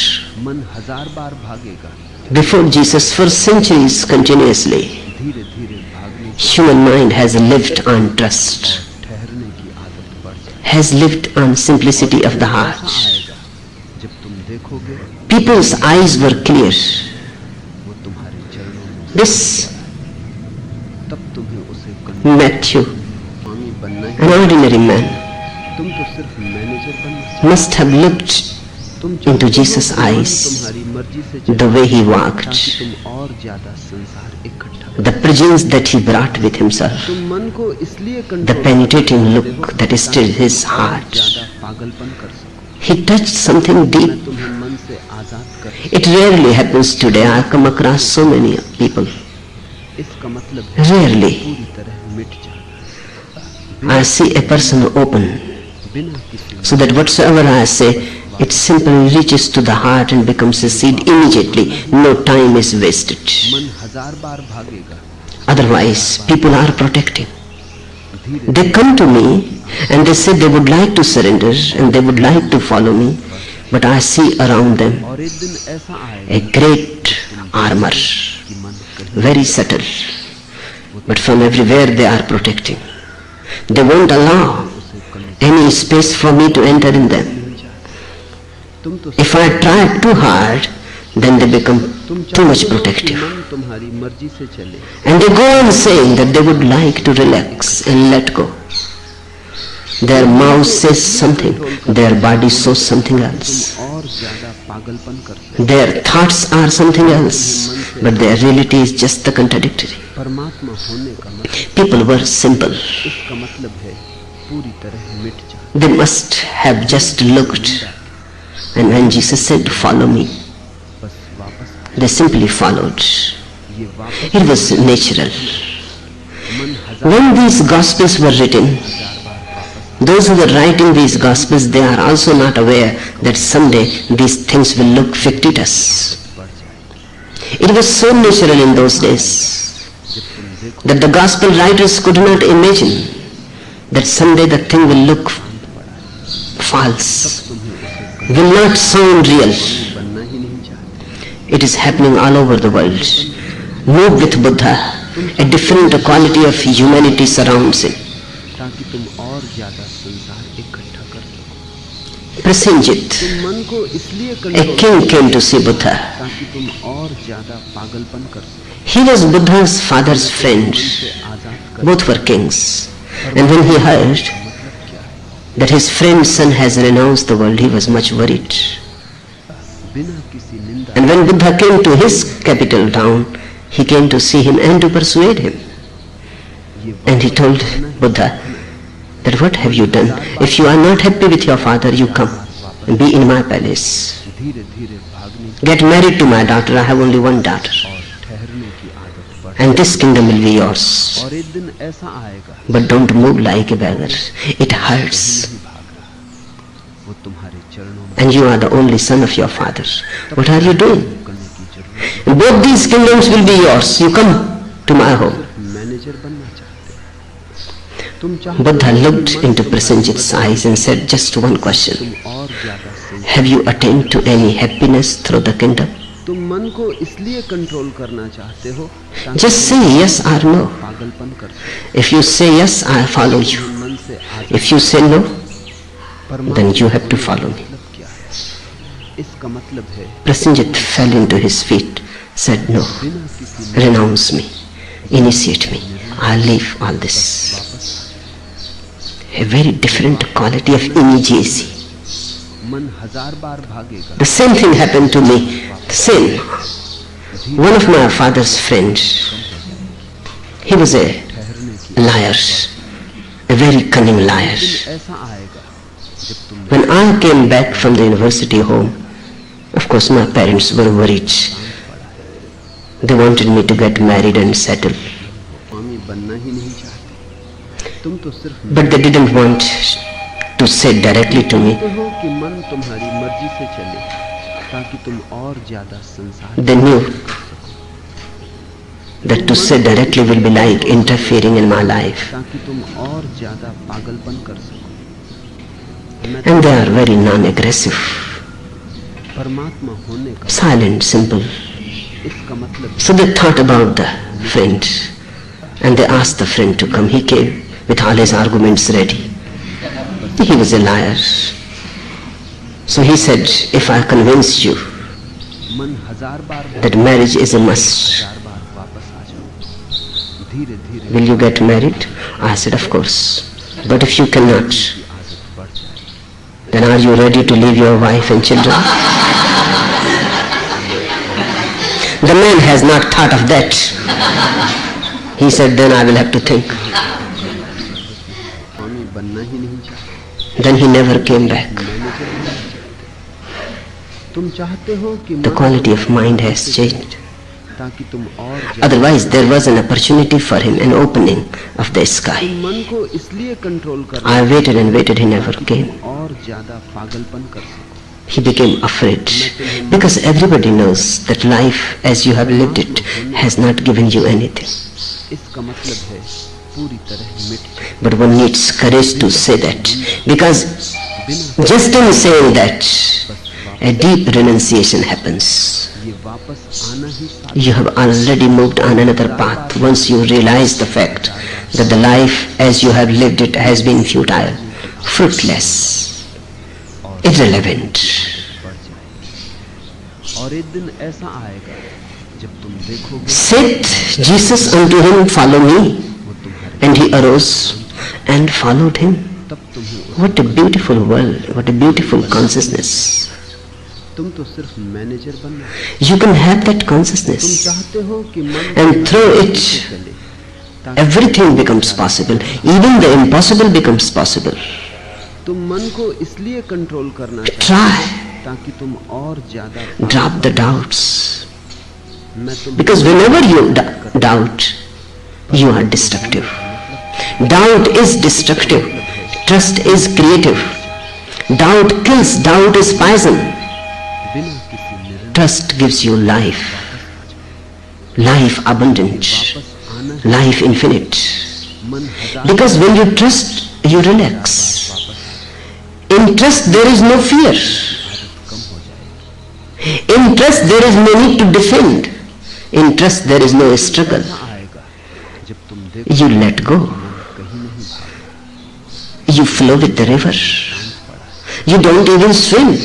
मन हजार बार भागेगा Before Jesus, for centuries continuously, धीरे धीरे भागने की human mind has lived on trust, ठहरने की आदत बढ़ जाए has lived on simplicity of the ऐसा heart. आएगा जब तुम देखोगे People's eyes were clear. वो तुम्हारे चरणों में This तब तुम्हें उसे करने Matthew, स्वामी बनना ही an ordinary man, तुम तो सिर्फ मैनेजर बनना must have looked तुम into Jesus' eyes तुम्हारी मर्जी से चलो the way he walked, ताकि तुम और ज्यादा संसार इकट्ठा करो। the presence that he brought with himself, तुम मन को इसलिए the कंट्रोल penetrating करते look हो that stirred his ताकि और heart. ज्यादा पागलपन कर सको He touched something मैं deep. तुम्हें मन से आजाद कर It rarely happens today. I come across so many people. इसका मतलब है Rarely पूरी तरह मिट जाना I see a person open, बिना किसी so that whatsoever I say, it simply reaches to the heart and becomes a seed immediately. No time is wasted. मन हजार बार भागेगा Otherwise, people are protecting. धीरे They come to me and they say they would like to surrender and they would like to follow me, but I see around them और एक दिन ऐसा आएगा a great armor, कि मन कहीं very subtle, but from everywhere they are protecting. They won't allow उसे करने any space for me to enter in them. नहीं चाहते तुम तो If I try too hard, then they become तुम too much चाहते हो कि protective. मन तुम्हारी मर्जी से चले And they go on saying that they would like to relax and let go. Their mouth says something, their body shows something else. तुम और ज्यादा पागलपन कर सकते Their thoughts are something else, but their reality is just the contradictory. परमात्मा होने का मतलब People were simple. इसका मतलब है पूरी तरह मिट जाना They must have just looked. And when Jesus said, Follow me, बस वापस they simply followed. ये वापस It was natural. मन हजार When these Gospels were written, बार वापस those who were writing these Gospels, they are also not aware that someday these things will look fictitious. बढ़ जाए It was so natural in those days जब तुम देखो that the Gospel writers could not imagine that someday the thing will look false, तुम्हें उसे will not sound real. बनना ही नहीं चाहते It is happening all over the world. Move with Buddha. A different quality of humanity surrounds him. ताकि तुम और ज्यादा संसार इकट्ठा कर सको Prasenjit, तुम मन को इसलिए a control king came to see Buddha. ताकि तुम और ज्यादा पागलपन कर सको He was Buddha's father's friend. मन से आजाद कर Both were kings. And when he heard that his friend's son has renounced the world, he was much worried. And when Buddha came to his capital town, he came to see him and to persuade him. And he told Buddha that what have you done? If you are not happy with your father, you come and be in my palace. Get married to my daughter. I have only one daughter. And this kingdom will be yours. But don't move like a beggar. It hurts. And you are the only son of your father. What are you doing? Both these kingdoms will be yours. You come to my home. Buddha looked into Prasenjit's eyes and said just one question. Have you attained to any happiness through the kingdom? Just say yes or no. If you say yes, I follow you. If you say no, then you have to follow me. Prasenjit fell into his feet, said no, renounce me, initiate me, I'll leave all this. A very different quality of immediacy. The same thing happened to me. The same. One of my father's friends, he was a liar, a very cunning liar. When I came back from the university home, of course my parents were worried. They wanted me to get married and settle. But they didn't want to say directly to me. They knew that to say directly will be like interfering in my life. And they are very non-aggressive, silent, simple. So they thought about the friend and they asked the friend to come. He came with all his arguments ready. He was a liar. So he said, if I convince you that marriage is a must, will you get married? I said, of course. But if you cannot, then are you ready to leave your wife and children? The man has not thought of that. He said, then I will have to think. Then he never came back. The quality of mind has changed. Otherwise, there was an opportunity for him, an opening of the sky. I waited and waited, he never came. He became afraid because everybody knows that life as you have lived it has not given you anything. But one needs courage to say that, because just in saying that, a deep renunciation happens. You have already moved on another path once you realize the fact that the life as you have lived it has been futile, fruitless, irrelevant. Said Jesus unto him, follow me. And he arose and followed him. What a beautiful world, what a beautiful consciousness. You can have that consciousness, and through it everything becomes possible. Even the impossible becomes possible. Try. Drop the doubts, because whenever you doubt, you are destructive. Doubt is destructive. Trust is creative. Doubt kills. Doubt is poison. Trust gives you life. Life abundant. Life infinite. Because when you trust, you relax. In trust there is no fear. In trust there is no need to defend. In trust there is no struggle. You let go. You flow with the river. You don't even swim.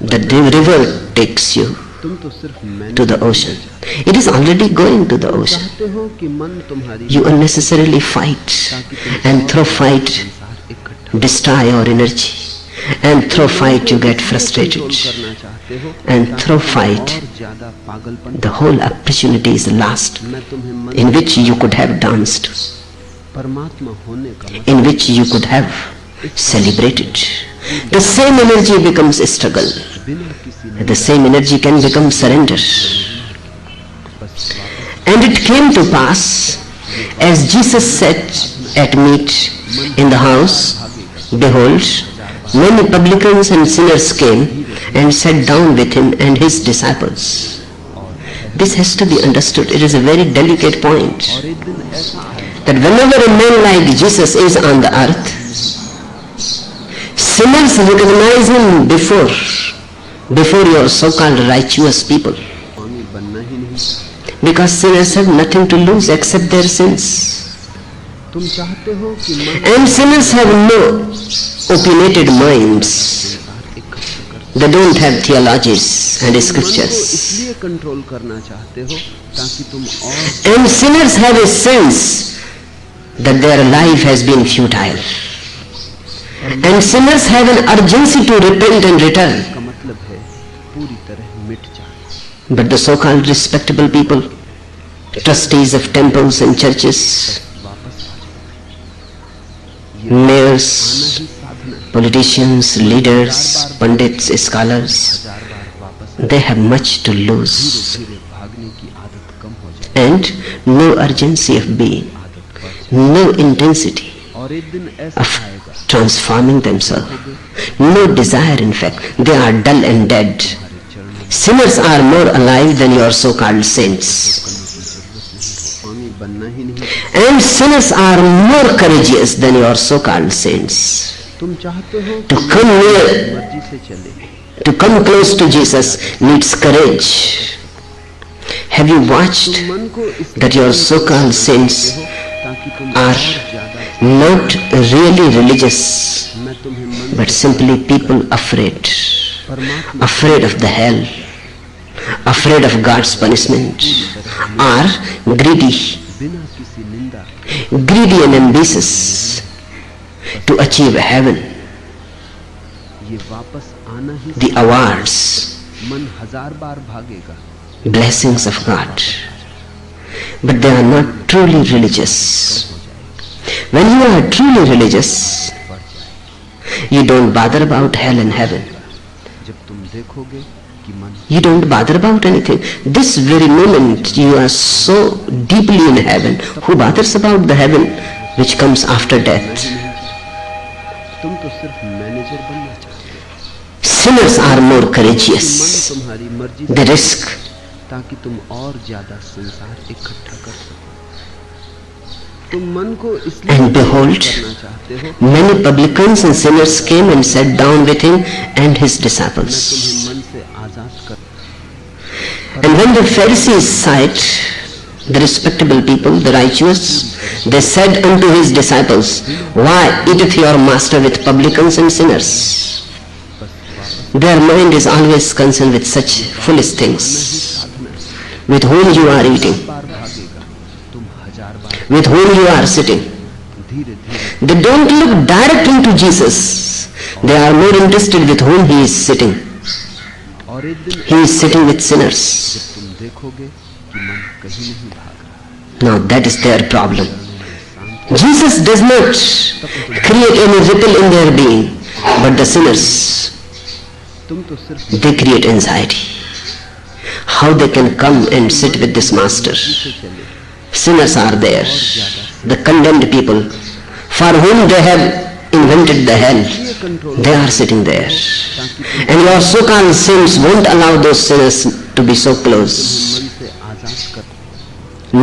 The river takes you to the ocean. It is already going to the ocean. चाहते हो कि मन तुम्हारी You unnecessarily fight, and through fight संसार इकट्ठा destroy your energy, and through fight you get frustrated, करना चाहते हो and through fight और ज्यादा पागलपन the whole opportunity is lost मैं तुम्हें मन in which you could have danced, परमात्मा होने का in which you could have celebrated. The same energy becomes struggle. बिना किसी The same energy can become surrender. बस And it came to pass, as Jesus sat at meat in the house, behold, many publicans and sinners came and sat down with him and his disciples. This has to be understood. It is a very delicate point. और एक दिन ऐसा आया That whenever a man like Jesus is on the earth, sinners recognize him before your so-called righteous people. स्वामी बनना ही नहीं चाहते। Because sinners have nothing to lose except their sins. तुम चाहते हो कि मन And sinners have no opinionated minds. संसार इकट्ठा कर They don't have theologies and मन को scriptures. इसलिए कंट्रोल करना चाहते हो ताकि तुम और And sinners have a sense that their life has been futile. And sinners have an urgency to repent and return. का मतलब है पूरी तरह मिट जाए। But the so-called respectable people, trustees of temples and churches, वापस आ जाओ। mayors, ही साधना है। politicians, leaders, pandits, scholars, हजार बार वापस they have much to lose धीरे भागने की आदत कम हो जाए, and no urgency of being, आदत बढ़ जाए। no intensity और एक दिन ऐसा of आएगा transforming themselves, no desire in fact, they are dull and dead. हमारे चरणों में Sinners are more alive than your so-called saints, स्वामी बनना ही नहीं चाहते। and sinners are more courageous than your so-called saints. तुम चाहते हो To कि come near, मर्जी से चले, to come close to Jesus needs courage. Have you watched तुम मन को इस that your so-called saints ताकि तुम are और ज्यादा not really religious, मैं तुम्हें मन but simply people afraid, परमात्मा afraid of the hell, afraid of God's punishment, are greedy, बिना किसी निंदा greedy and ambitious to achieve heaven, ये वापस आना ही the awards, मन हजार बार भागेगा, blessings of God, but they are not truly religious. When you are truly religious, बढ़ जाए। you don't bother about hell and heaven. जब तुम देखोगे कि मन You don't bother about anything. This very moment you are so deeply in heaven. Who bothers about the heaven which comes after death? तुम तो सिर्फ मैनेजर बनना चाहते हो। Sinners are more मन courageous. तुम्हारी मर्जी They से risk, ताकि तुम और ज्यादा संसार इकट्ठा कर सको। तुम मन को इसलिए And behold, करना चाहते हो, many publicans and sinners came and sat down with him and his मैं disciples. तुम्हें मन से आजाद कर। And when the Pharisees sight the respectable people, the righteous, they said unto his disciples, Why eateth your master with publicans and sinners? Their mind is always concerned with such foolish things. साधना है, With whom you are eating, बार भागेगा, तुम हजार बार with whom you are sitting. धीरे धीरे They don't look direct into Jesus. They are more interested with whom he is sitting. और एक दिन He is sitting with sinners. जब तुम देखोगे कि मन कहीं नहीं भाग रहा, Now that is their problem. शांत Jesus does not create any ripple in their being, but the sinners, तुम तो सिर्फ they create anxiety. How they can come and sit with this master? से चले, Sinners are there, the condemned people, for whom they have invented the hell. ये control They are sitting there. ताकि तुम And your so-called saints won't allow those sinners to be so close. मन से आजाद कर।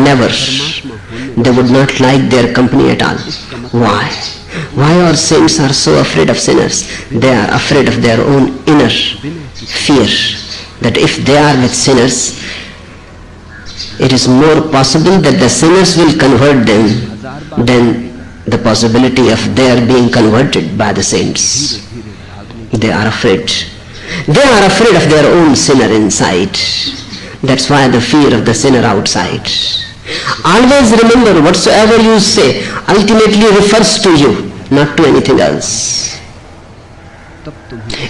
Never. परमात्मा होने They would not like their company at all. Why? Why our saints are so afraid of sinners? They are afraid of their own inner fear, that if they are with sinners, it is more possible that the sinners will convert them than the possibility of their being converted by the saints. धीरे भागने They are afraid. They are afraid of their own sinner inside. That's why the fear of the sinner outside. Always remember, whatsoever you say ultimately refers to you, not to anything else.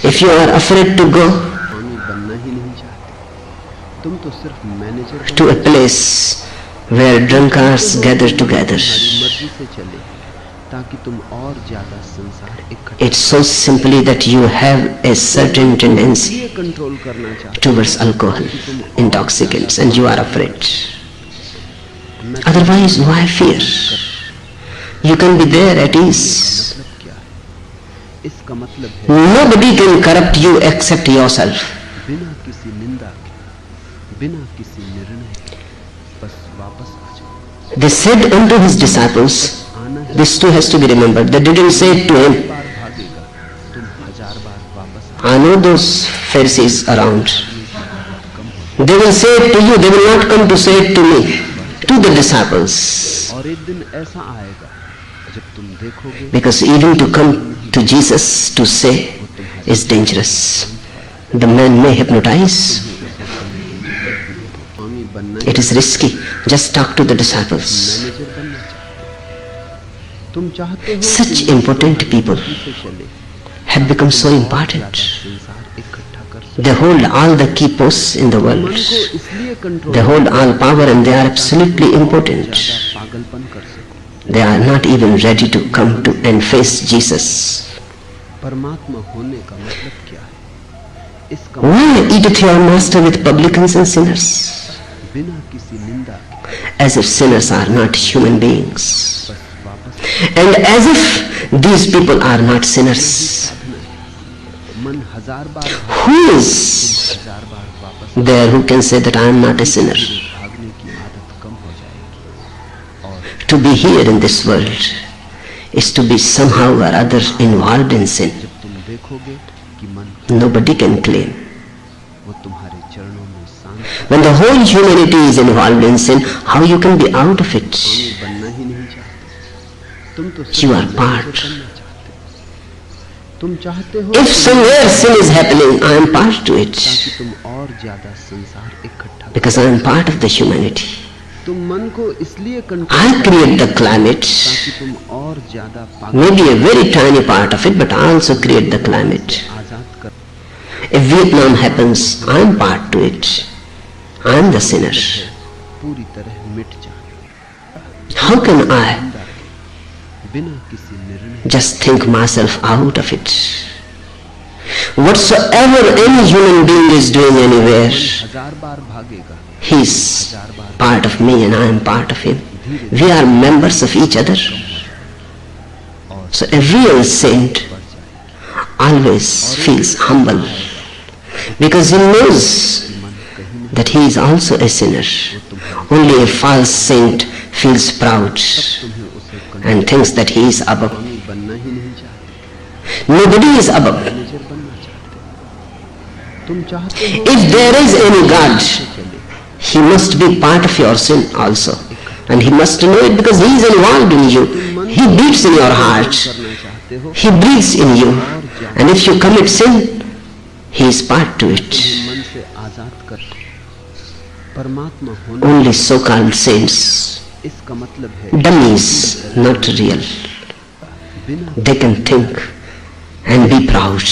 If you are afraid to go to a place where drunkards gather together, it's so simply that you have a certain tendency towards alcohol, intoxicants, and you are afraid. Otherwise, why fear? You can be there at ease. Nobody can corrupt you except yourself. They said unto his disciples, this too has to be remembered, they didn't say it to him. I know those Pharisees around. They will say it to you, they will not come to say it to me, to the disciples. Because even to come to Jesus to say is dangerous. The man may hypnotize. It is risky. Just talk to the disciples. Such important people have become so important. They hold all the key posts in the world. They hold all power and they are absolutely important. They are not even ready to come to and face Jesus. Why eateth your master with publicans and sinners? As if sinners are not human beings. And as if these people are not sinners. Who is there who can say that I am not a sinner? To be here in this world is to be somehow or other involved in sin. Nobody can claim. When the whole humanity is involved in sin, how you can be out of it? You are part. If somewhere sin is happening, I am part to it. Because I am part of the humanity. I create the climate, maybe a very tiny part of it, but I also create the climate. If Vietnam happens, I am part to it. I am the sinner. How can I just think myself out of it? Whatsoever any human being is doing anywhere, he is part of me and I am part of him. We are members of each other. So a real saint always feels humble because he knows that he is also a sinner. Only a false saint feels proud and thinks that he is above. Nobody is above. If there is any God, he must be part of your sin also. And he must know it because he is involved in you. He beats in your heart. He breathes in you. And if you commit sin, he is part to it. Only so-called saints, dummies, not real. They can think and be proud.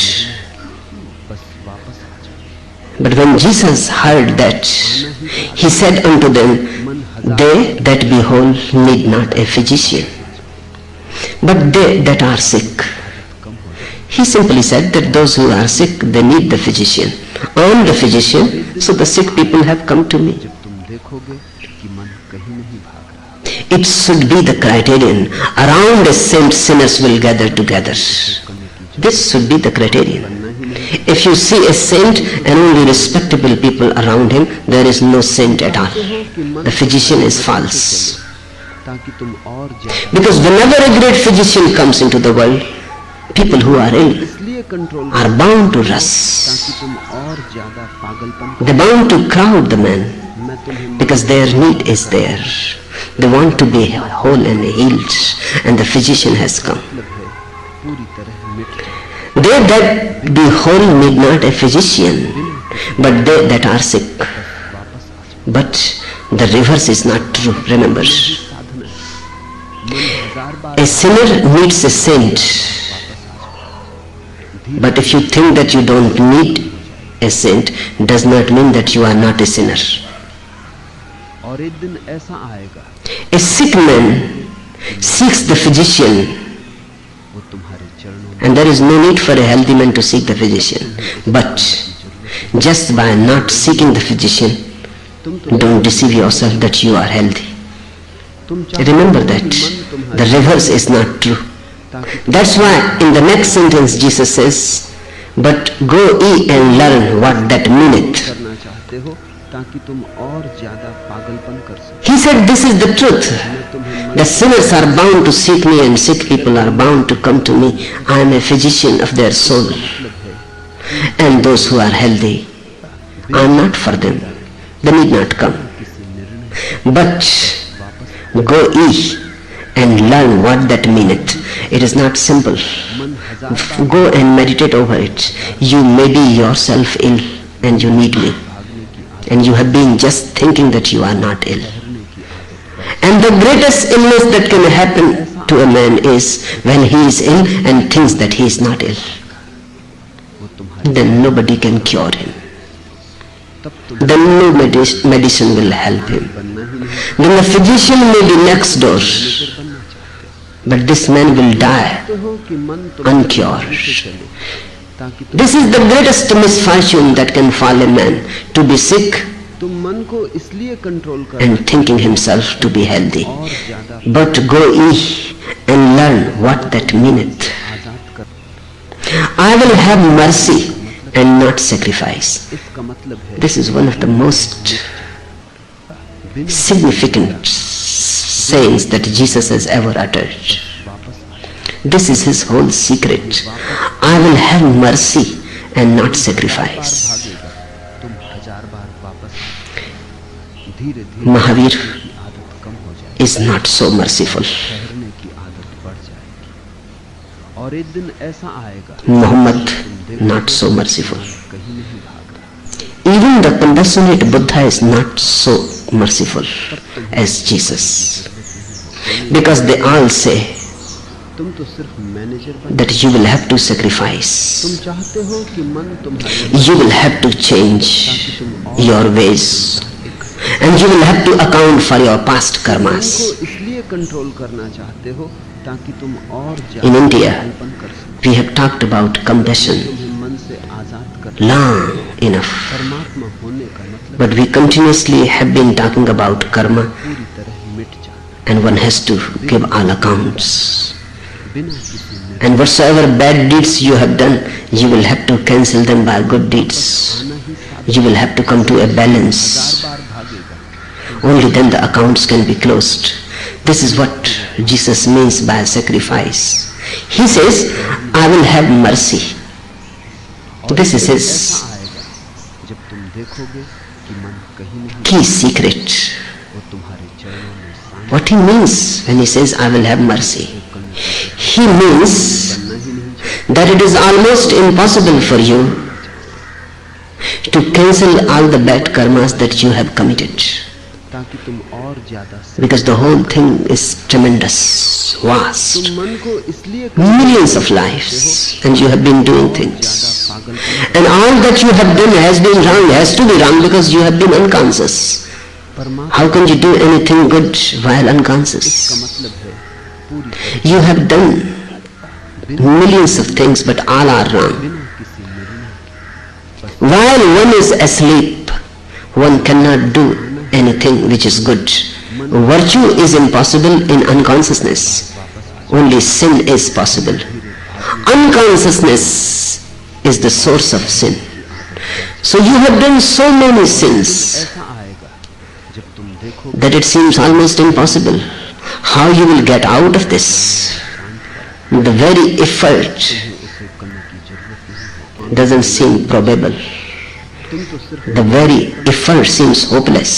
But when Jesus heard that, he said unto them, they that be whole need not a physician, but they that are sick. He simply said that those who are sick, they need the physician. I am the physician, so the sick people have come to me. It should be the criterion. Around a saint, sinners will gather together. This should be the criterion. If you see a saint and only respectable people around him, there is no saint at all. The physician is false. Because whenever a great physician comes into the world, people who are ill are bound to rush. They are bound to crowd the man because their need is there. They want to be whole and healed, and the physician has come. They that be whole need not a physician, but they that are sick. But the reverse is not true, remember. A sinner needs a saint. But if you think that you don't need a saint, does not mean that you are not a sinner. और एक दिन ऐसा आएगा, A sick man seeks the physician, वो तुम्हारे चरणों में, and there is no need for a healthy man to seek the physician. But just by not seeking the physician, don't deceive yourself that you are healthy. Remember that the reverse is not true. That's why in the next sentence Jesus says, but go ye and learn what that meaneth. करना चाहते हो ताकि तुम और ज्यादा पागलपन कर सको। He said, this is the truth. The sinners are bound to seek me and sick people are bound to come to me. I am a physician of their soul. And those who are healthy, I am not for them. They need not come. But go ye and learn what that meaneth. It is not simple. Go and meditate over it. You may be yourself ill and you need me. And you have been just thinking that you are not ill. And the greatest illness that can happen to a man is when he is ill and thinks that he is not ill. Then nobody can cure him. Then no medicine will help him. Then the physician may be next door, but this man will die uncured. This is the greatest misfortune that can fall a man, to be sick तुम मन को इसलिए control कर and thinking himself to be healthy. But go ye and learn what that meaneth. आजाद कर। I will have mercy and not sacrifice. इसका मतलब है This is one of the most significant sayings that Jesus has ever uttered. वापस आ This is his whole secret. I will have mercy and not sacrifice. भागेगा, तुम 1000 बार वापस धीरे धीरे Mahavir की आदत कम हो जाएगी, is not so merciful. ठहरने की आदत बढ़ जाएगी। और एक दिन ऐसा आएगा, Muhammad not so merciful. कहीं नहीं भागा। Even the compassionate Buddha is not so merciful as Jesus. Because they all say तुम तो सिर्फ मैनेजर बन, that you will have to sacrifice. तुम चाहते हो कि मन तुम्हारे You will have to change your ways. And you will have to account for your past karmas. को इसलिए कंट्रोल करना चाहते हो ताकि तुम और In ज्यादा India, पागलपन कर सको। we have talked about compassion तुम्हें मन से आजाद कर long enough. परमात्मा होने का मतलब But we continuously have been talking about karma, पूरी तरह मिट जाना, and one has to give all accounts. बिना किसी निर्णय And whatsoever bad deeds you have done, you will have to cancel them by good deeds. आना ही साथ You will have to come to a balance. बार भागेगा। Only then the accounts can be closed. This is what Jesus means by sacrifice. He says, I will have mercy. This is his ऐसा आएगा जब तुम देखोगे कि मन कहीं नहीं, key secret. वो तुम्हारे चरणों में शांत What he means when he says, I will have mercy. He means बनना ही नहीं चाहिए। that it is almost impossible for you to cancel all the bad karmas that you have committed. ताकि तुम और ज्यादा Because the whole thing is tremendous, vast. तुम मन को इसलिए Millions of lives, and you have been doing things. पागलपन And all that you have done has been wrong, has to be wrong because you have been unconscious. परमात्मा How can you do anything good while का unconscious? मतलब है पूरी तरह You have done millions of things, but all are wrong. बिना किसी निर्णय While one is asleep, one cannot do anything which is good. Virtue is impossible in unconsciousness. Only sin is possible. Unconsciousness is the source of sin. So you have done so many sins ऐसा आएगा जब तुम देखो that it seems almost impossible. How you will get out of this? The very effort उसे करने की जरूरत नहीं है। doesn't seem probable. तुम तो सिर्फ The very effort seems hopeless.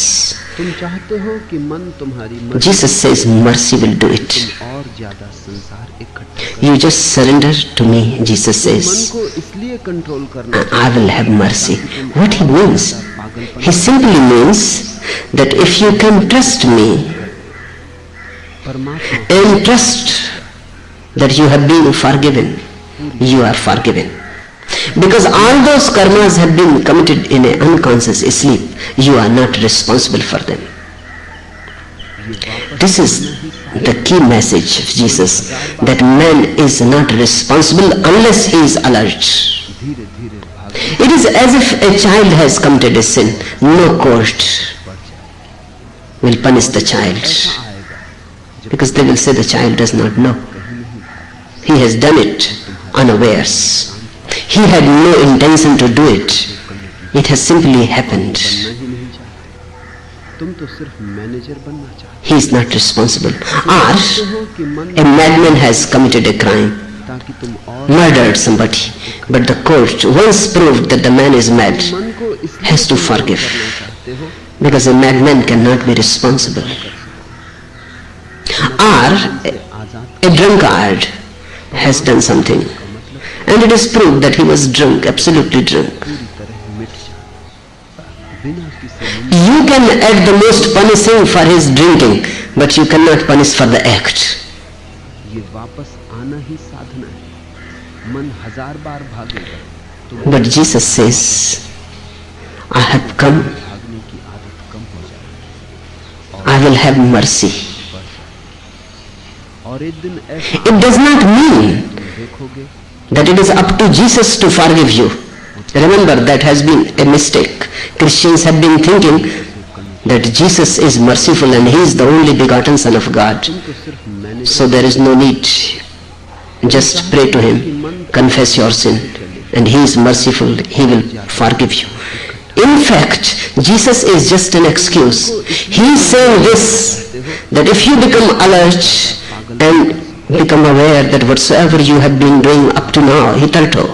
तुम चाहते हो कि मन तुम्हारी मर्जी Jesus says mercy will do it. तुम और ज्यादा संसार इकट्ठा कर, You just surrender to me, Jesus मन says, को इसलिए कंट्रोल करना and I will have mercy. What he means? पागलपन He simply means that if you can trust me परमात्मा and trust that you have been forgiven, you are forgiven. Because all those karmas have been committed in an unconscious sleep, you are not responsible for them. This is the key message of Jesus, that man is not responsible unless he is alert. धीरे धीरे भाग It is as if a child has committed a sin. No court will punish the child, आएगा because they will say the child does not know. He has done it unawares. He had no intention to do it. It has simply happened. बनना ही नहीं चाहते, तुम तो सिर्फ manager बनना चाहते He is not responsible. Or हो कि मन a madman has committed a crime, ताकि तुम और murdered somebody, but the court once proved that the man is mad, मन को इसलिए has to कंट्रोल forgive. करना चाहते हो because a madman cannot be responsible. Or Azad a drunkard has done something, and it is proved that he was drunk, absolutely drunk. पूरी तरह मिट जाए बिना किसी You can at the most punish him for his drinking, but you cannot punish for the act. ये वापस आना ही साधना है। मन हजार बार भागेगा तो But Jesus says, I have come, भागने की आदत कम हो जाएगी I will have mercy. और एक दिन ऐसा It does not mean तुम देखोगे that it is up to Jesus to forgive you. Remember, that has been a mistake. Christians have been thinking that Jesus is merciful and he is the only begotten Son of God. तुम तो सिर्फ manager So there is no need. Just pray to him, confess your sin, and he is merciful. He will forgive you. In fact, Jesus is just an excuse. He is saying this, that if you become alert and become aware that whatsoever you have been doing up to now, hitarto,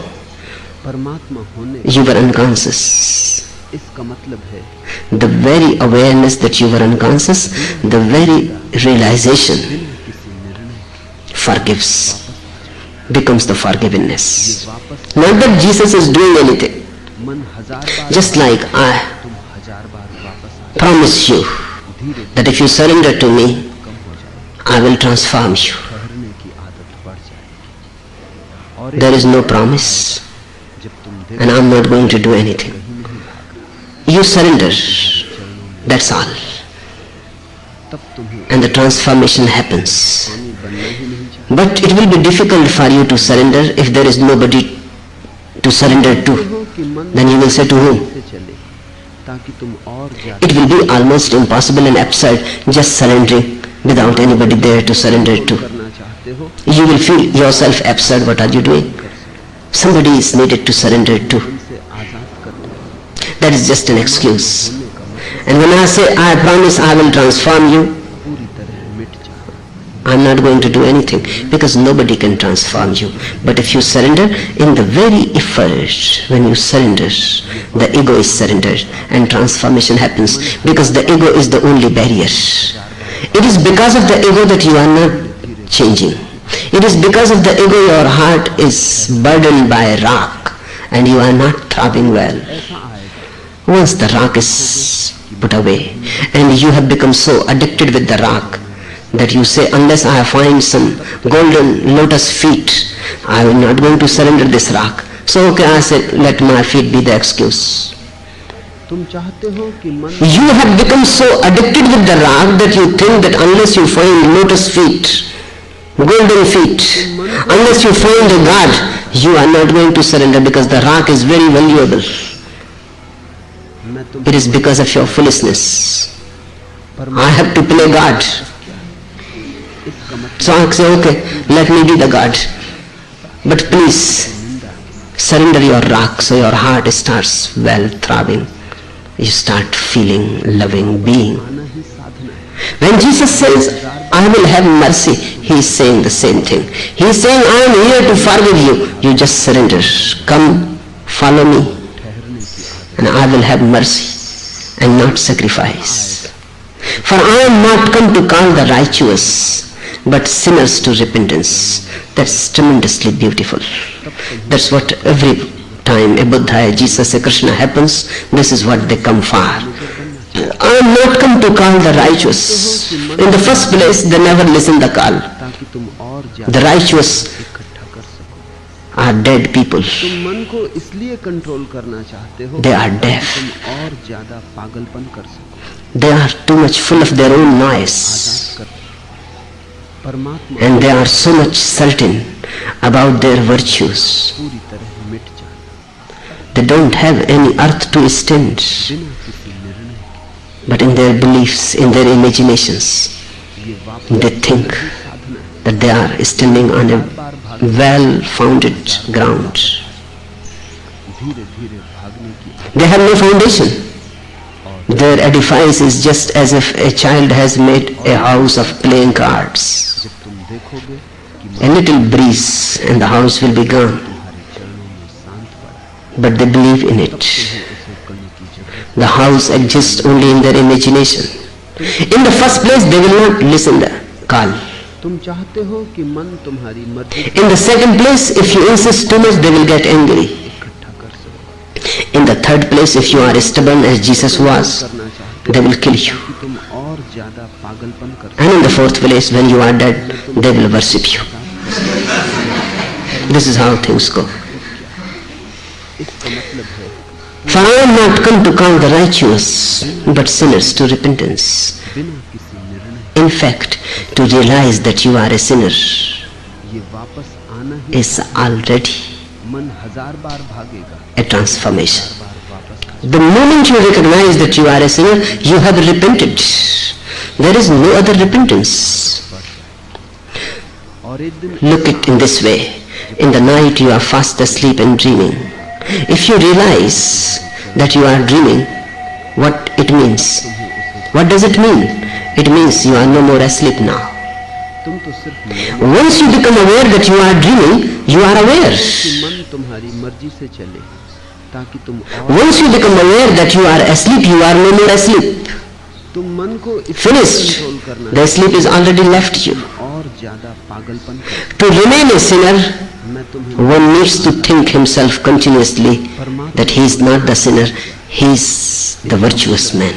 परमात्मा होने you were unconscious. इसका मतलब है The very awareness that you were unconscious, the very realization किसी निर्णय forgives, becomes the forgiveness. वापस Not that Jesus is doing anything. मन हजार बार Just like I तुम हजार बार वापस आ promise you धीरे that if you surrender to me, कम हो जाए I will transform you. ठहरने की आदत बढ़ जाए और There is no promise, जब तुम देखो and I'm not going to do anything. कहीं नहीं भागना You surrender, चरणों में that's all. तब तुम्हें And the transformation happens. स्वामी बनना ही नहीं चाहिए But it will be difficult for you to surrender if there is nobody to surrender to. हो कि मन Then you will say to whom? से चले ताकि तुम और ज्यादा It will be almost impossible and absurd just surrendering without anybody there to surrender to. करना चाहते हो You will feel yourself absurd. What are you doing? Somebody is needed to surrender to. उनसे आजाद कर दो That is just an excuse. होने का मतलब And when I say, I promise I will transform you, पूरी तरह मिट जाए I'm not going to do anything, because nobody can transform you. But if you surrender, in the very effort, when you surrender, the ego is surrendered and transformation happens, because the ego is the only barrier. It is because of the ego that you are not changing. It is because of the ego your heart is burdened by rock and you are not throbbing well. ऐसा आएगा Once the rock is put away and you have become so addicted with the rock that you say, unless I find some golden lotus feet, I am not going to surrender this rock. So okay, I said, let my feet be the excuse. तुम चाहते हो कि मन You have become so addicted with the rock that you think that unless you find lotus feet, golden feet, unless you find a God, you are not going to surrender, because the rock is very valuable. मैं तुम It is because of your foolishness. I have to play God. इसका मतलब So I say, okay, let me be the God. But please, surrender your rock so your heart starts well throbbing. You start feeling, loving, being. आना ही साधना है When Jesus says, I will have mercy, he is saying the same thing. He is saying, I am here to forgive you. You just surrender. Come, follow me, ठहरने की आदत and I will have mercy and not sacrifice. For I am not come to call the righteous, but sinners to repentance. That's tremendously beautiful. That's what every time a Buddha, a Jesus, a Krishna happens, this is what they come for. I I am not come to call the righteous. In the first place, they never listen the call. ताकि तुम और The ज्यादा righteous इकट्ठा कर सको। are dead people. तुम मन को इसलिए कंट्रोल करना चाहते हो They are ताकि deaf. तुम और ज्यादा पागलपन कर सको। They are too much full of their own noise. आजाद कर परमात्मा And they are so much certain about their virtues. पूरी तरह मिट जाता They don't have any earth to stand. बिना किसी निर्णय के। But in their beliefs, in their imaginations, ये वापस they think साधना है। that they are standing on a well-founded ground. धीरे धीरे भागने की They have no foundation. Their edifice is just as if a child has made a house of playing cards. जब तुम देखोगे कि A little breeze and the house will be gone. तुम्हारे चरणों में शांत पड़ा But they believe in it. तुम्हें उसे करने की जरूरत The house exists only in their imagination. In the first place, they will not listen the call. तुम चाहते हो कि मन तुम्हारी मर्जी In the second place, if you insist too much, they will get angry. इकट्ठा कर सको In the third place, if you are stubborn as Jesus was, करना चाहते they will kill you. कि तुम और ज्यादा पागलपन कर And in the fourth place, when you are dead, they will worship you. This is how things go. इसका मतलब है For I am not come to call the righteous, but sinners to repentance. बिना किसी निर्णय In fact, to realize that you are a sinner ये वापस आना ही is already मन हजार बार भागेगा a transformation. बार वापस आ The moment you recognize that you are a sinner, you have repented. There is no other repentance. और एक दिन Look it in this way. In the night you are fast asleep and dreaming. If you realize that you are dreaming, what it means? What does it mean? It means you are no more asleep now. तुम तो सिर्फ मन Once you become aware that you are dreaming, you are aware. कि मन तुम्हारी मर्जी से चले ताकि तुम और Once you become aware that you are asleep, you are no more asleep. तुम मन को इसलिए Finished. कंट्रोल करना The sleep is already left you. और ज्यादा पागलपन कर To remain a sinner, मैं तुम्हें one needs to think himself continuously that he is not the sinner, he is the virtuous man.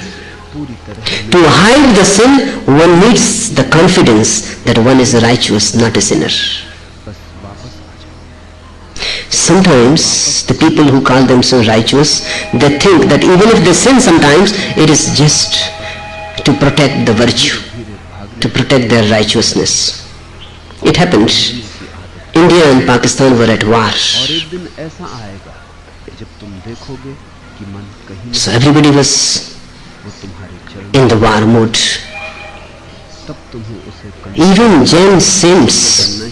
पूरी तरह To hide the sin, one needs the confidence that one is righteous, not a sinner. बस वापस आ जाओ Sometimes the people who call themselves righteous, they think that even if they sin sometimes, it is just to protect the virtue, to protect their righteousness. It happened. India and Pakistan were at war. और एक दिन ऐसा आएगा जब तुम देखोगे कि मन कहीं So everybody was वो तुम्हारे चरण in the war mood. तब तुम्हें उसे करना Even Jain saints,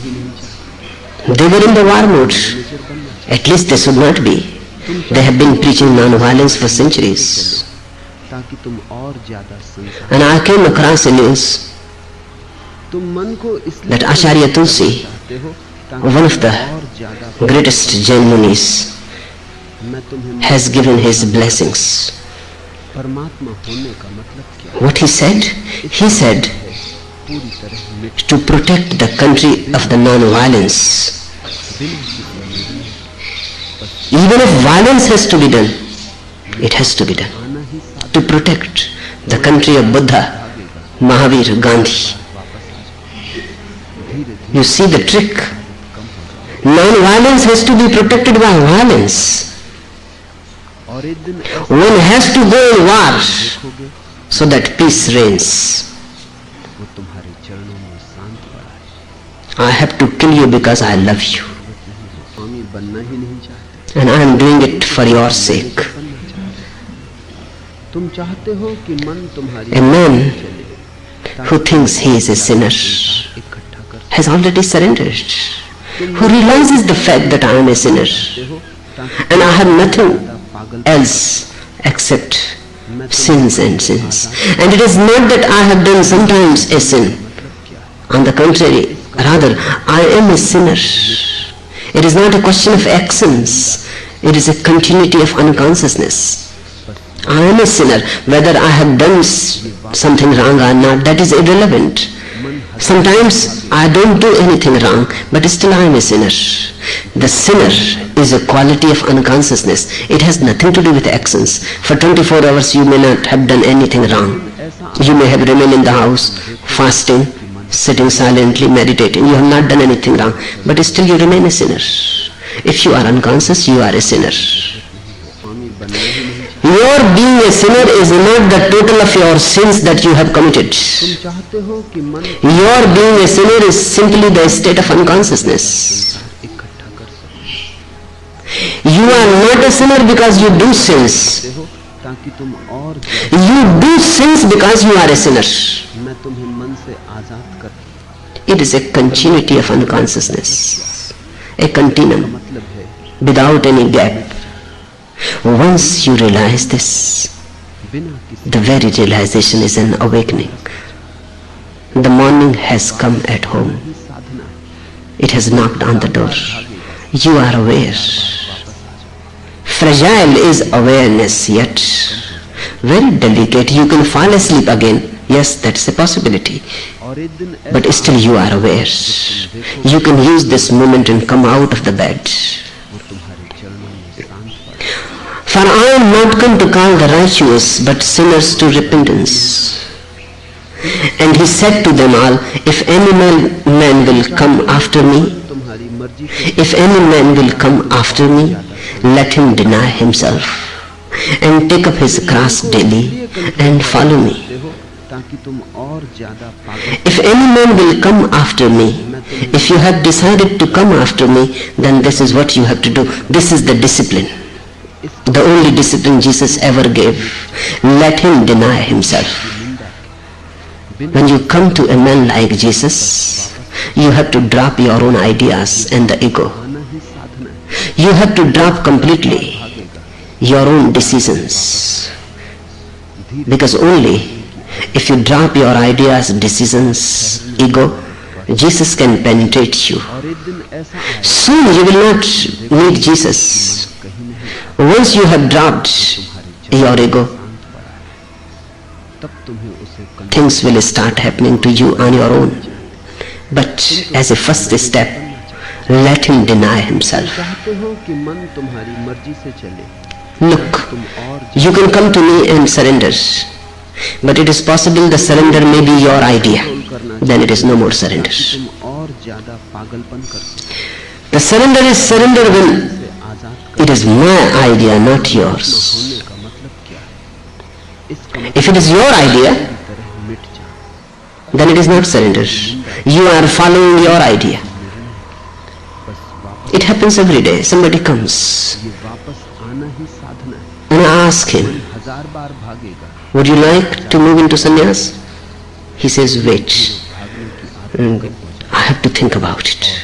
ही नहीं चाहिए they were in the war mood. Major बनना चाहिए At least they should not be. They have been preaching non-violence for centuries. ताकि तुम और ज्यादा संसार And I came across a news तुम मन को इसलिए that Acharya Tulsi, चाहते हो ताकि one of the और ज्यादा greatest Jain munis, मैं तुम्हें has given his blessings. परमात्मा होने का मतलब क्या What he said? He said पूरी तरह मिट to protect the country of the non-violence. बिना किसी निर्णय Even if violence has to be done, it has to be done. आना ही साथ To protect the country of Buddha, Mahavir, Gandhi. वापस आ जाओ धीरे धीरे You see the trick? कम हो जाओ Non-violence has to be protected by violence. और एक दिन ऐसा One has to go in war देखोगे so that peace reigns. वो तुम्हारे चरणों में शांत पड़ा है I have to kill you because I love you. स्वामी बनना ही नहीं चाहते And I am doing it for your sake. बनना चाहते तुम चाहते हो कि मन तुम्हारी A man चले who thinks he is a sinner इकट्ठा कर has already surrendered. Who realizes the fact that I am a sinner सकते हो ताकि and I have nothing पागल else except sins and sins. And it is not that I have done sometimes a sin. मतलब क्या है On the contrary, rather, I am a sinner. It is not a question of actions. It is a continuity of unconsciousness. I am a sinner. Whether I have done something wrong or not, that is irrelevant. Sometimes I don't do anything wrong, but still I am a sinner. The sinner is a quality of unconsciousness. It has nothing to do with actions. For 24 hours you may not have done anything wrong. You may have remained in the house, fasting, sitting silently, meditating. You have not done anything wrong, but still you remain a sinner. If you are unconscious, you are a sinner. Your being a sinner is not the total of your sins that you have committed. Your being a sinner is simply the state of unconsciousness. You are not a sinner because you do sins. You do sins because you are a sinner. It is a continuity of unconsciousness, a continuum without any gap. Once you realize this, the very realization is an awakening. The morning has come at home. It has knocked on the door. You are aware. Fragile is awareness, yet very delicate. You can fall asleep again. Yes, that's a possibility. But still you are aware. You can use this moment and come out of the bed. For I am not come to call the righteous, but sinners to repentance. And he said to them all, if any man will come after me, if any man will come after me, let him deny himself and take up his cross daily and follow me. If any man will come after me, if you have decided to come after me, then this is what you have to do. This is the discipline. The only discipline Jesus ever gave. Let him deny himself. When you come to a man like Jesus, you have to drop your own ideas and the ego. You have to drop completely your own decisions. Because only if you drop your ideas, decisions, ego, Jesus can penetrate you. Soon you will not need Jesus. Once you have dropped your ego, things will start happening to you on your own. But as a first step, let him deny himself. Look, you can come to me and surrender, but it is possible the surrender may be your idea. Then it is no more surrender. The surrender is surrender when it is my idea, not yours. If it is your idea, then it is not surrender. You are following your idea. It happens every day. Somebody comes and I ask him, would you like to move into sannyas? He says, wait, I have to think about it.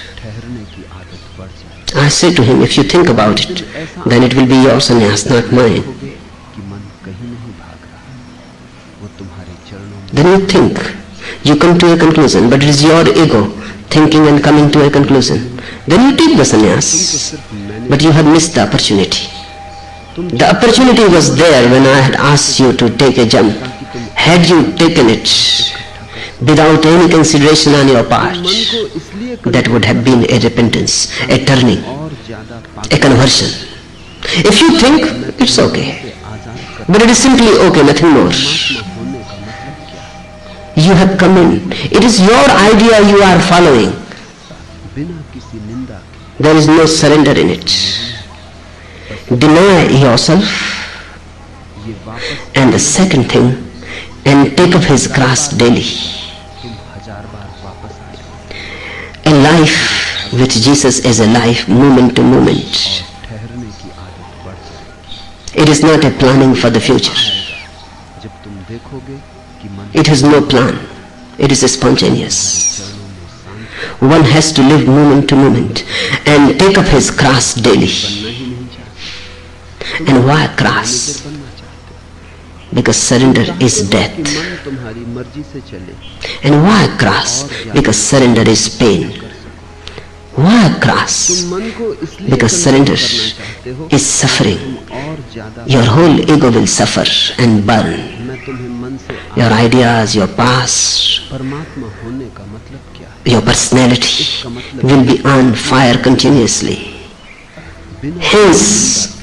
I say to him, if you think about it, then it will be your sannyas, not mine. Then you think, you come to a conclusion, but it is your ego thinking and coming to a conclusion. Then you take the sannyas, but you have missed the opportunity. The opportunity was there when I had asked you to take a jump. Had you taken it without any consideration on your part, that would have been a repentance, a turning, a conversion. If you think, it's okay. But it is simply okay, nothing more. You have come in. It is your idea you are following. There is no surrender in it. Deny yourself. And the second thing, and take up his cross daily. A life with Jesus is a life moment to moment. It is not a planning for the future. It has no plan. It is spontaneous. One has to live moment to moment and take up his cross daily. And why cross? Because surrender is death. And why cross? Because surrender is pain. Why cross? Because surrender is suffering. Your whole ego will suffer and burn. Your ideas, your past, परमात्मा होने का मतलब क्या है? your personality will be on fire continuously. Hence,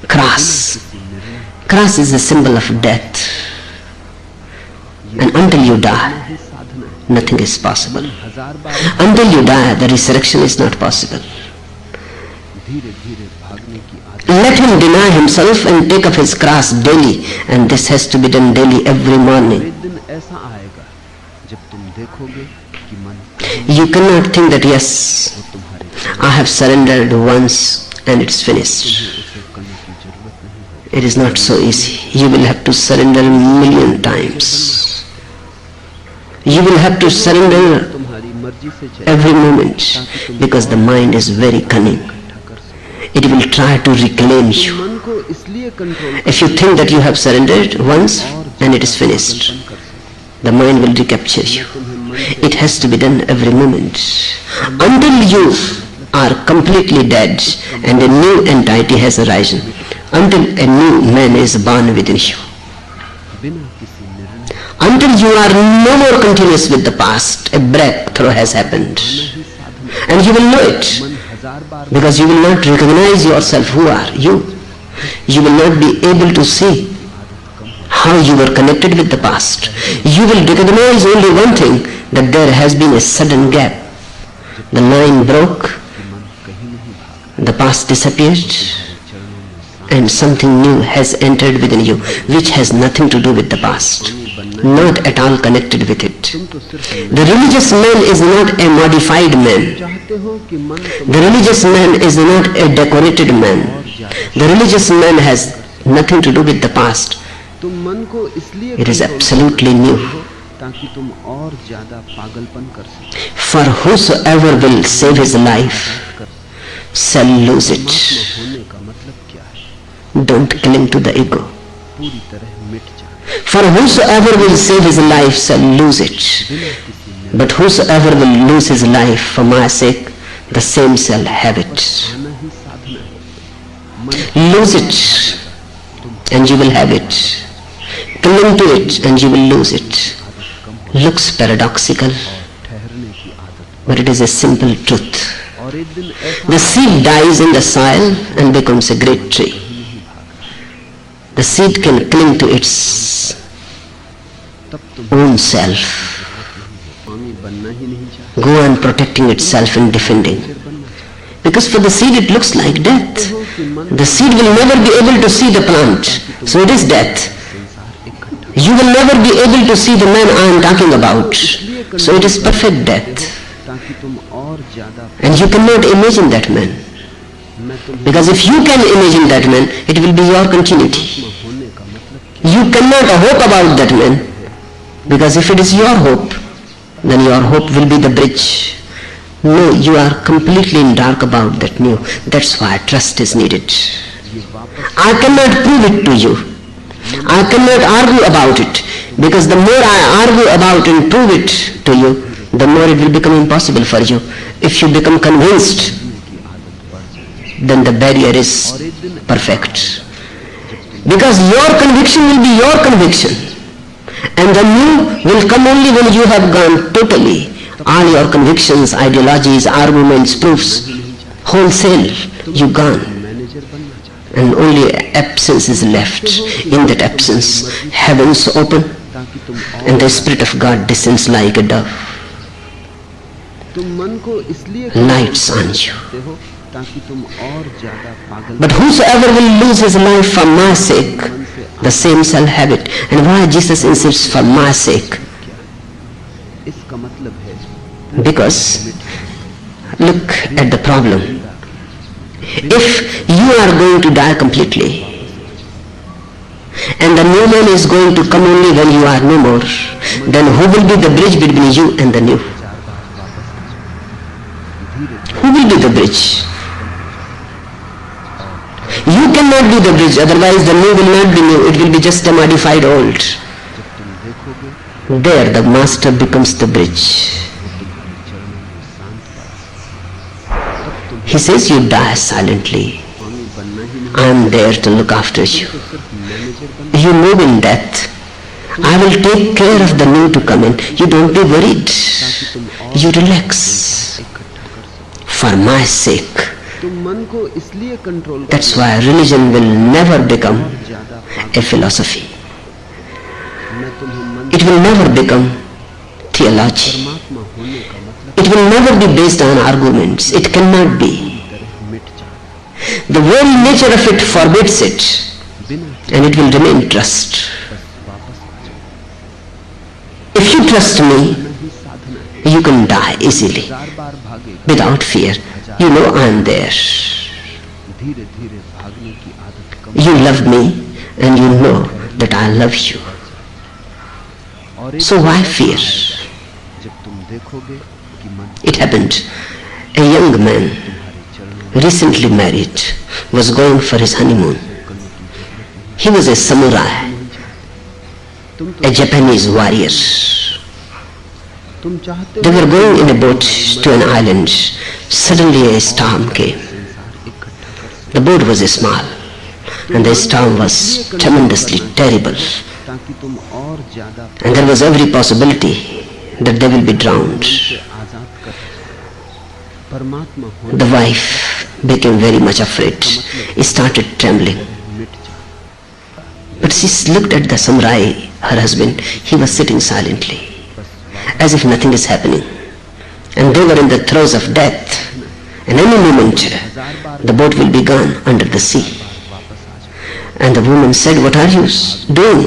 cross is a symbol of death. And until you die, nothing is possible. Until you die, the resurrection is not possible. Let him deny himself and take up his cross daily, and this has to be done daily every morning. You cannot think that yes, I have surrendered once and it's finished. It is not so easy. You will have to surrender a million times. You will have to surrender every moment, because the mind is very cunning. It will try to reclaim you. If you think that you have surrendered once and it is finished, the mind will recapture you. It has to be done every moment. Until you are completely dead and a new entity has arisen, until a new man is born within you, until you are no more continuous with the past, a breakthrough has happened. And you will know it, because you will not recognize yourself. Who are you? You will not be able to see how you were connected with the past. You will recognize only one thing, that there has been a sudden gap. The line broke, the past disappeared, and something new has entered within you, which has nothing to do with the past, not at all connected with it. The religious man is not a modified man. The religious man is not a decorated man. The religious man has nothing to do with the past. It is absolutely new. For whosoever will save his life shall lose it. Don't cling to the ego. For whosoever will save his life shall lose it. But whosoever will lose his life for my sake, the same shall have it. Lose it and you will have it. Cling to it and you will lose it. Looks paradoxical, but it is a simple truth. The seed dies in the soil and becomes a great tree. The seed can cling to its own self, go on protecting itself and defending. Because for the seed it looks like death. The seed will never be able to see the plant, so it is death. You will never be able to see the man I am talking about, so it is perfect death. And you cannot imagine that man, because if you can imagine that man, it will be your continuity. You cannot hope about that man, because if it is your hope, then your hope will be the bridge. No, you are completely in dark about that new. That's why trust is needed. I cannot prove it to you. I cannot argue about it, because the more I argue about and prove it to you, the more it will become impossible for you. If you become convinced, then the barrier is perfect. Because your conviction will be your conviction, and the new will come only when you have gone totally. All your convictions, ideologies, arguments, proofs, wholesale, you gone. And only absence is left. In that absence, heavens open and the Spirit of God descends like a dove. Lights on you. But whosoever will lose his life for my sake, the same shall have it. And why Jesus insists for my sake? Because look at the problem. If you are going to die completely, and the new man is going to come only when you are no more, then who will be the bridge between you and the new? Who will be the bridge? You cannot be the bridge, otherwise the new will not be new, it will be just a modified old. There the master becomes the bridge. He says, you die silently. I am there to look after you. You move in death. I will take care of the new to come in. You don't be worried. ताकि तुम और You relax. इकट्ठा कर सको। For my sake. तुम मन को इसलिए control That's why religion will never become ज्यादा a philosophy. मैं तुम्हें मन It will never become theology. परमात्मा होने का मतलब It will never be based on arguments. It cannot be. तरह मिट जाए The very nature of it forbids it, बिना and it will remain trust. बस वापस आ जाओ। If you trust me, ही साधना है। you can die easily, हजार बार भागे without fear. You know I am there. धीरे धीरे भागने की आदत कम You love me, and you know that I love you. और एक So why fear? जब तुम देखोगे कि मन It happened. A young man, तुम्हारे चरणों recently married, was going for his honeymoon. करने की जरूरत He was a samurai, नहीं। तुम a Japanese warrior. तुम चाहते They were going in a boat to an island. Suddenly a storm came. संसार इकट्ठा कर सको। The boat was small, and the storm was tremendously terrible. ताकि तुम और ज्यादा And there was every possibility that they will be drowned. से आजाद कर सको। परमात्मा होने The wife became very much afraid, started trembling. मिट जाए But she looked at the samurai, her husband. He was sitting silently, as if nothing is happening. And they were in the throes of death. And any moment, the boat will be gone under the sea. वापस आ जाओ And the woman said, "What are you doing?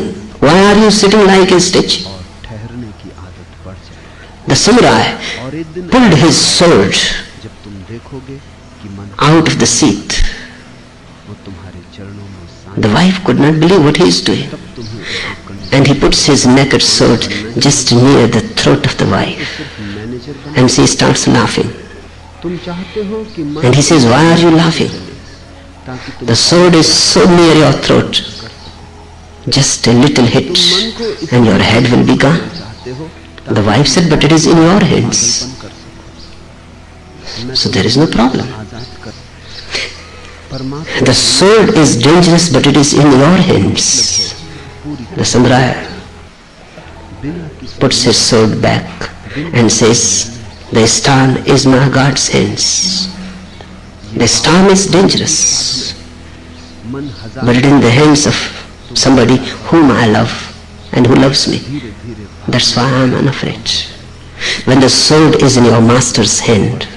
Why are you sitting like a statue?" और ठहरने की आदत बढ़ जाए। The samurai और एक दिन pulled his sword जब तुम देखोगे कि मन out of the sheath. वो तुम्हारे चरणों में शांत The wife could not believe what he is doing. तब तुम्हें उसे control And he puts his naked sword just near the throat of the wife. सिर्फ मैनेजर बना। And she starts laughing. तुम चाहते हो कि मन And he says, "Why are you laughing? ताकि तुम The sword is so near your throat. Just a little hit and your head will be gone." चाहते हो The wife said, "But it is in your hands. पागलपन कर सको। So there is no problem. आजाद कर परमात्मा The sword is dangerous, but it is in your hands." The samurai बिना किसी puts his sword back and says, "The storm is my God's hands. The storm is dangerous, मन हजार but it is in the hands of somebody whom I love and who loves me. धीरे धीरे That's why I am unafraid." When the sword is in your master's hand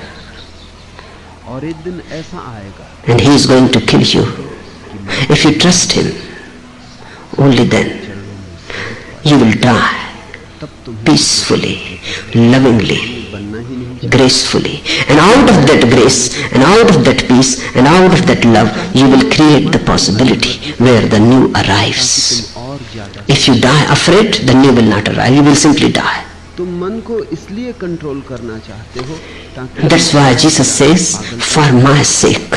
और एक दिन ऐसा आएगा and he is going to kill you, if you trust him, only then you will die तब तुम्हें peacefully, lovingly, बनना ही नहीं gracefully. And out of that grace, and out of that peace, and out of that love, you will create the possibility where the new arrives. तुम और ज्यादा If you die afraid, the new will not arrive. You will simply die. तुम मन को इसलिए control करना चाहते हो ताकि That's why Jesus says, "For my sake,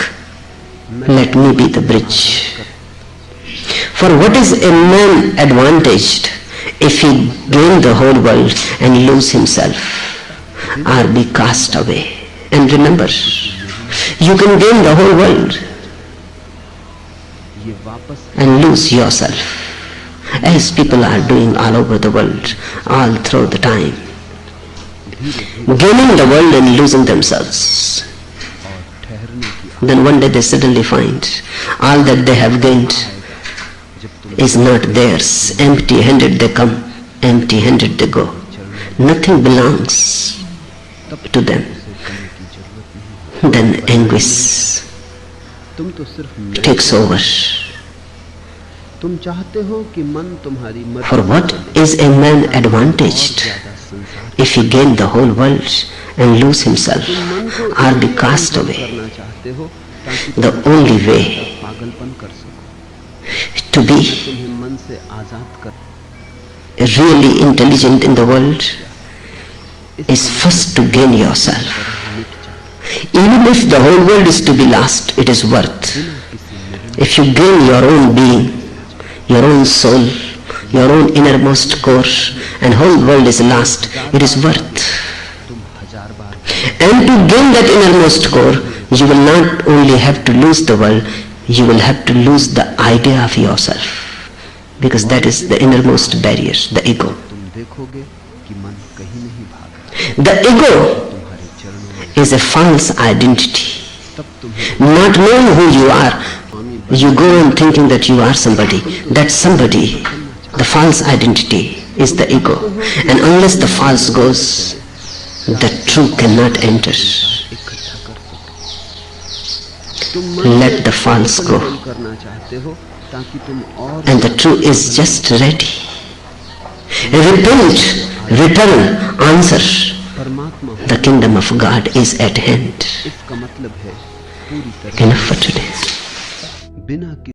let me be the bridge." For what is a man advantaged if he gain the whole world and lose himself or be cast away? And remember, you can gain the whole world ये वापस and lose yourself, as people are doing all over the world, all through the time, gaining the world and losing themselves. और ठहरने की Then one day they suddenly find all that they have gained जब तुम is not theirs. Empty-handed they come, empty-handed they go. Nothing belongs to them. उसे करने की जरूरत नहीं Then anguish तुम तो सिर्फ takes over. तुम चाहते हो कि मन तुम्हारी मर्जी For what is a man advantaged ज्यादा संसार if he gain the whole world and lose himself तुम मन को or be इसलिए cast कंट्रोल away? करना चाहते हो ताकि The only way पागलपन कर सको to be तुम्हें मन से आजाद कर really intelligent in the world is first to gain yourself. मिट जाए Even if the whole world is to be lost, it is worth. किसी निर्णय If you gain your own being, your own soul, your own innermost core, and whole world is lost, it is worth. तुम हजार बार And to gain that innermost core, you will not only have to lose the world, you will have to lose the idea of yourself. because that is the innermost barrier, the ego. तुम देखोगे कि मन कहीं नहीं भागा। The ego तुम्हारे चरणों में is a false identity. तब तुम्हें Not knowing who you are, you go on thinking that you are somebody. That somebody, the false identity, is the ego. And unless the false goes, the true cannot enter. इकट्ठा कर सको। तुम मन Let the false go. करना चाहते हो ताकि तुम और And the true is just ready. Repent, return, answer. परमात्मा हो। The kingdom of God is at hand. इसका मतलब है पूरी तरह Enough for today. बिना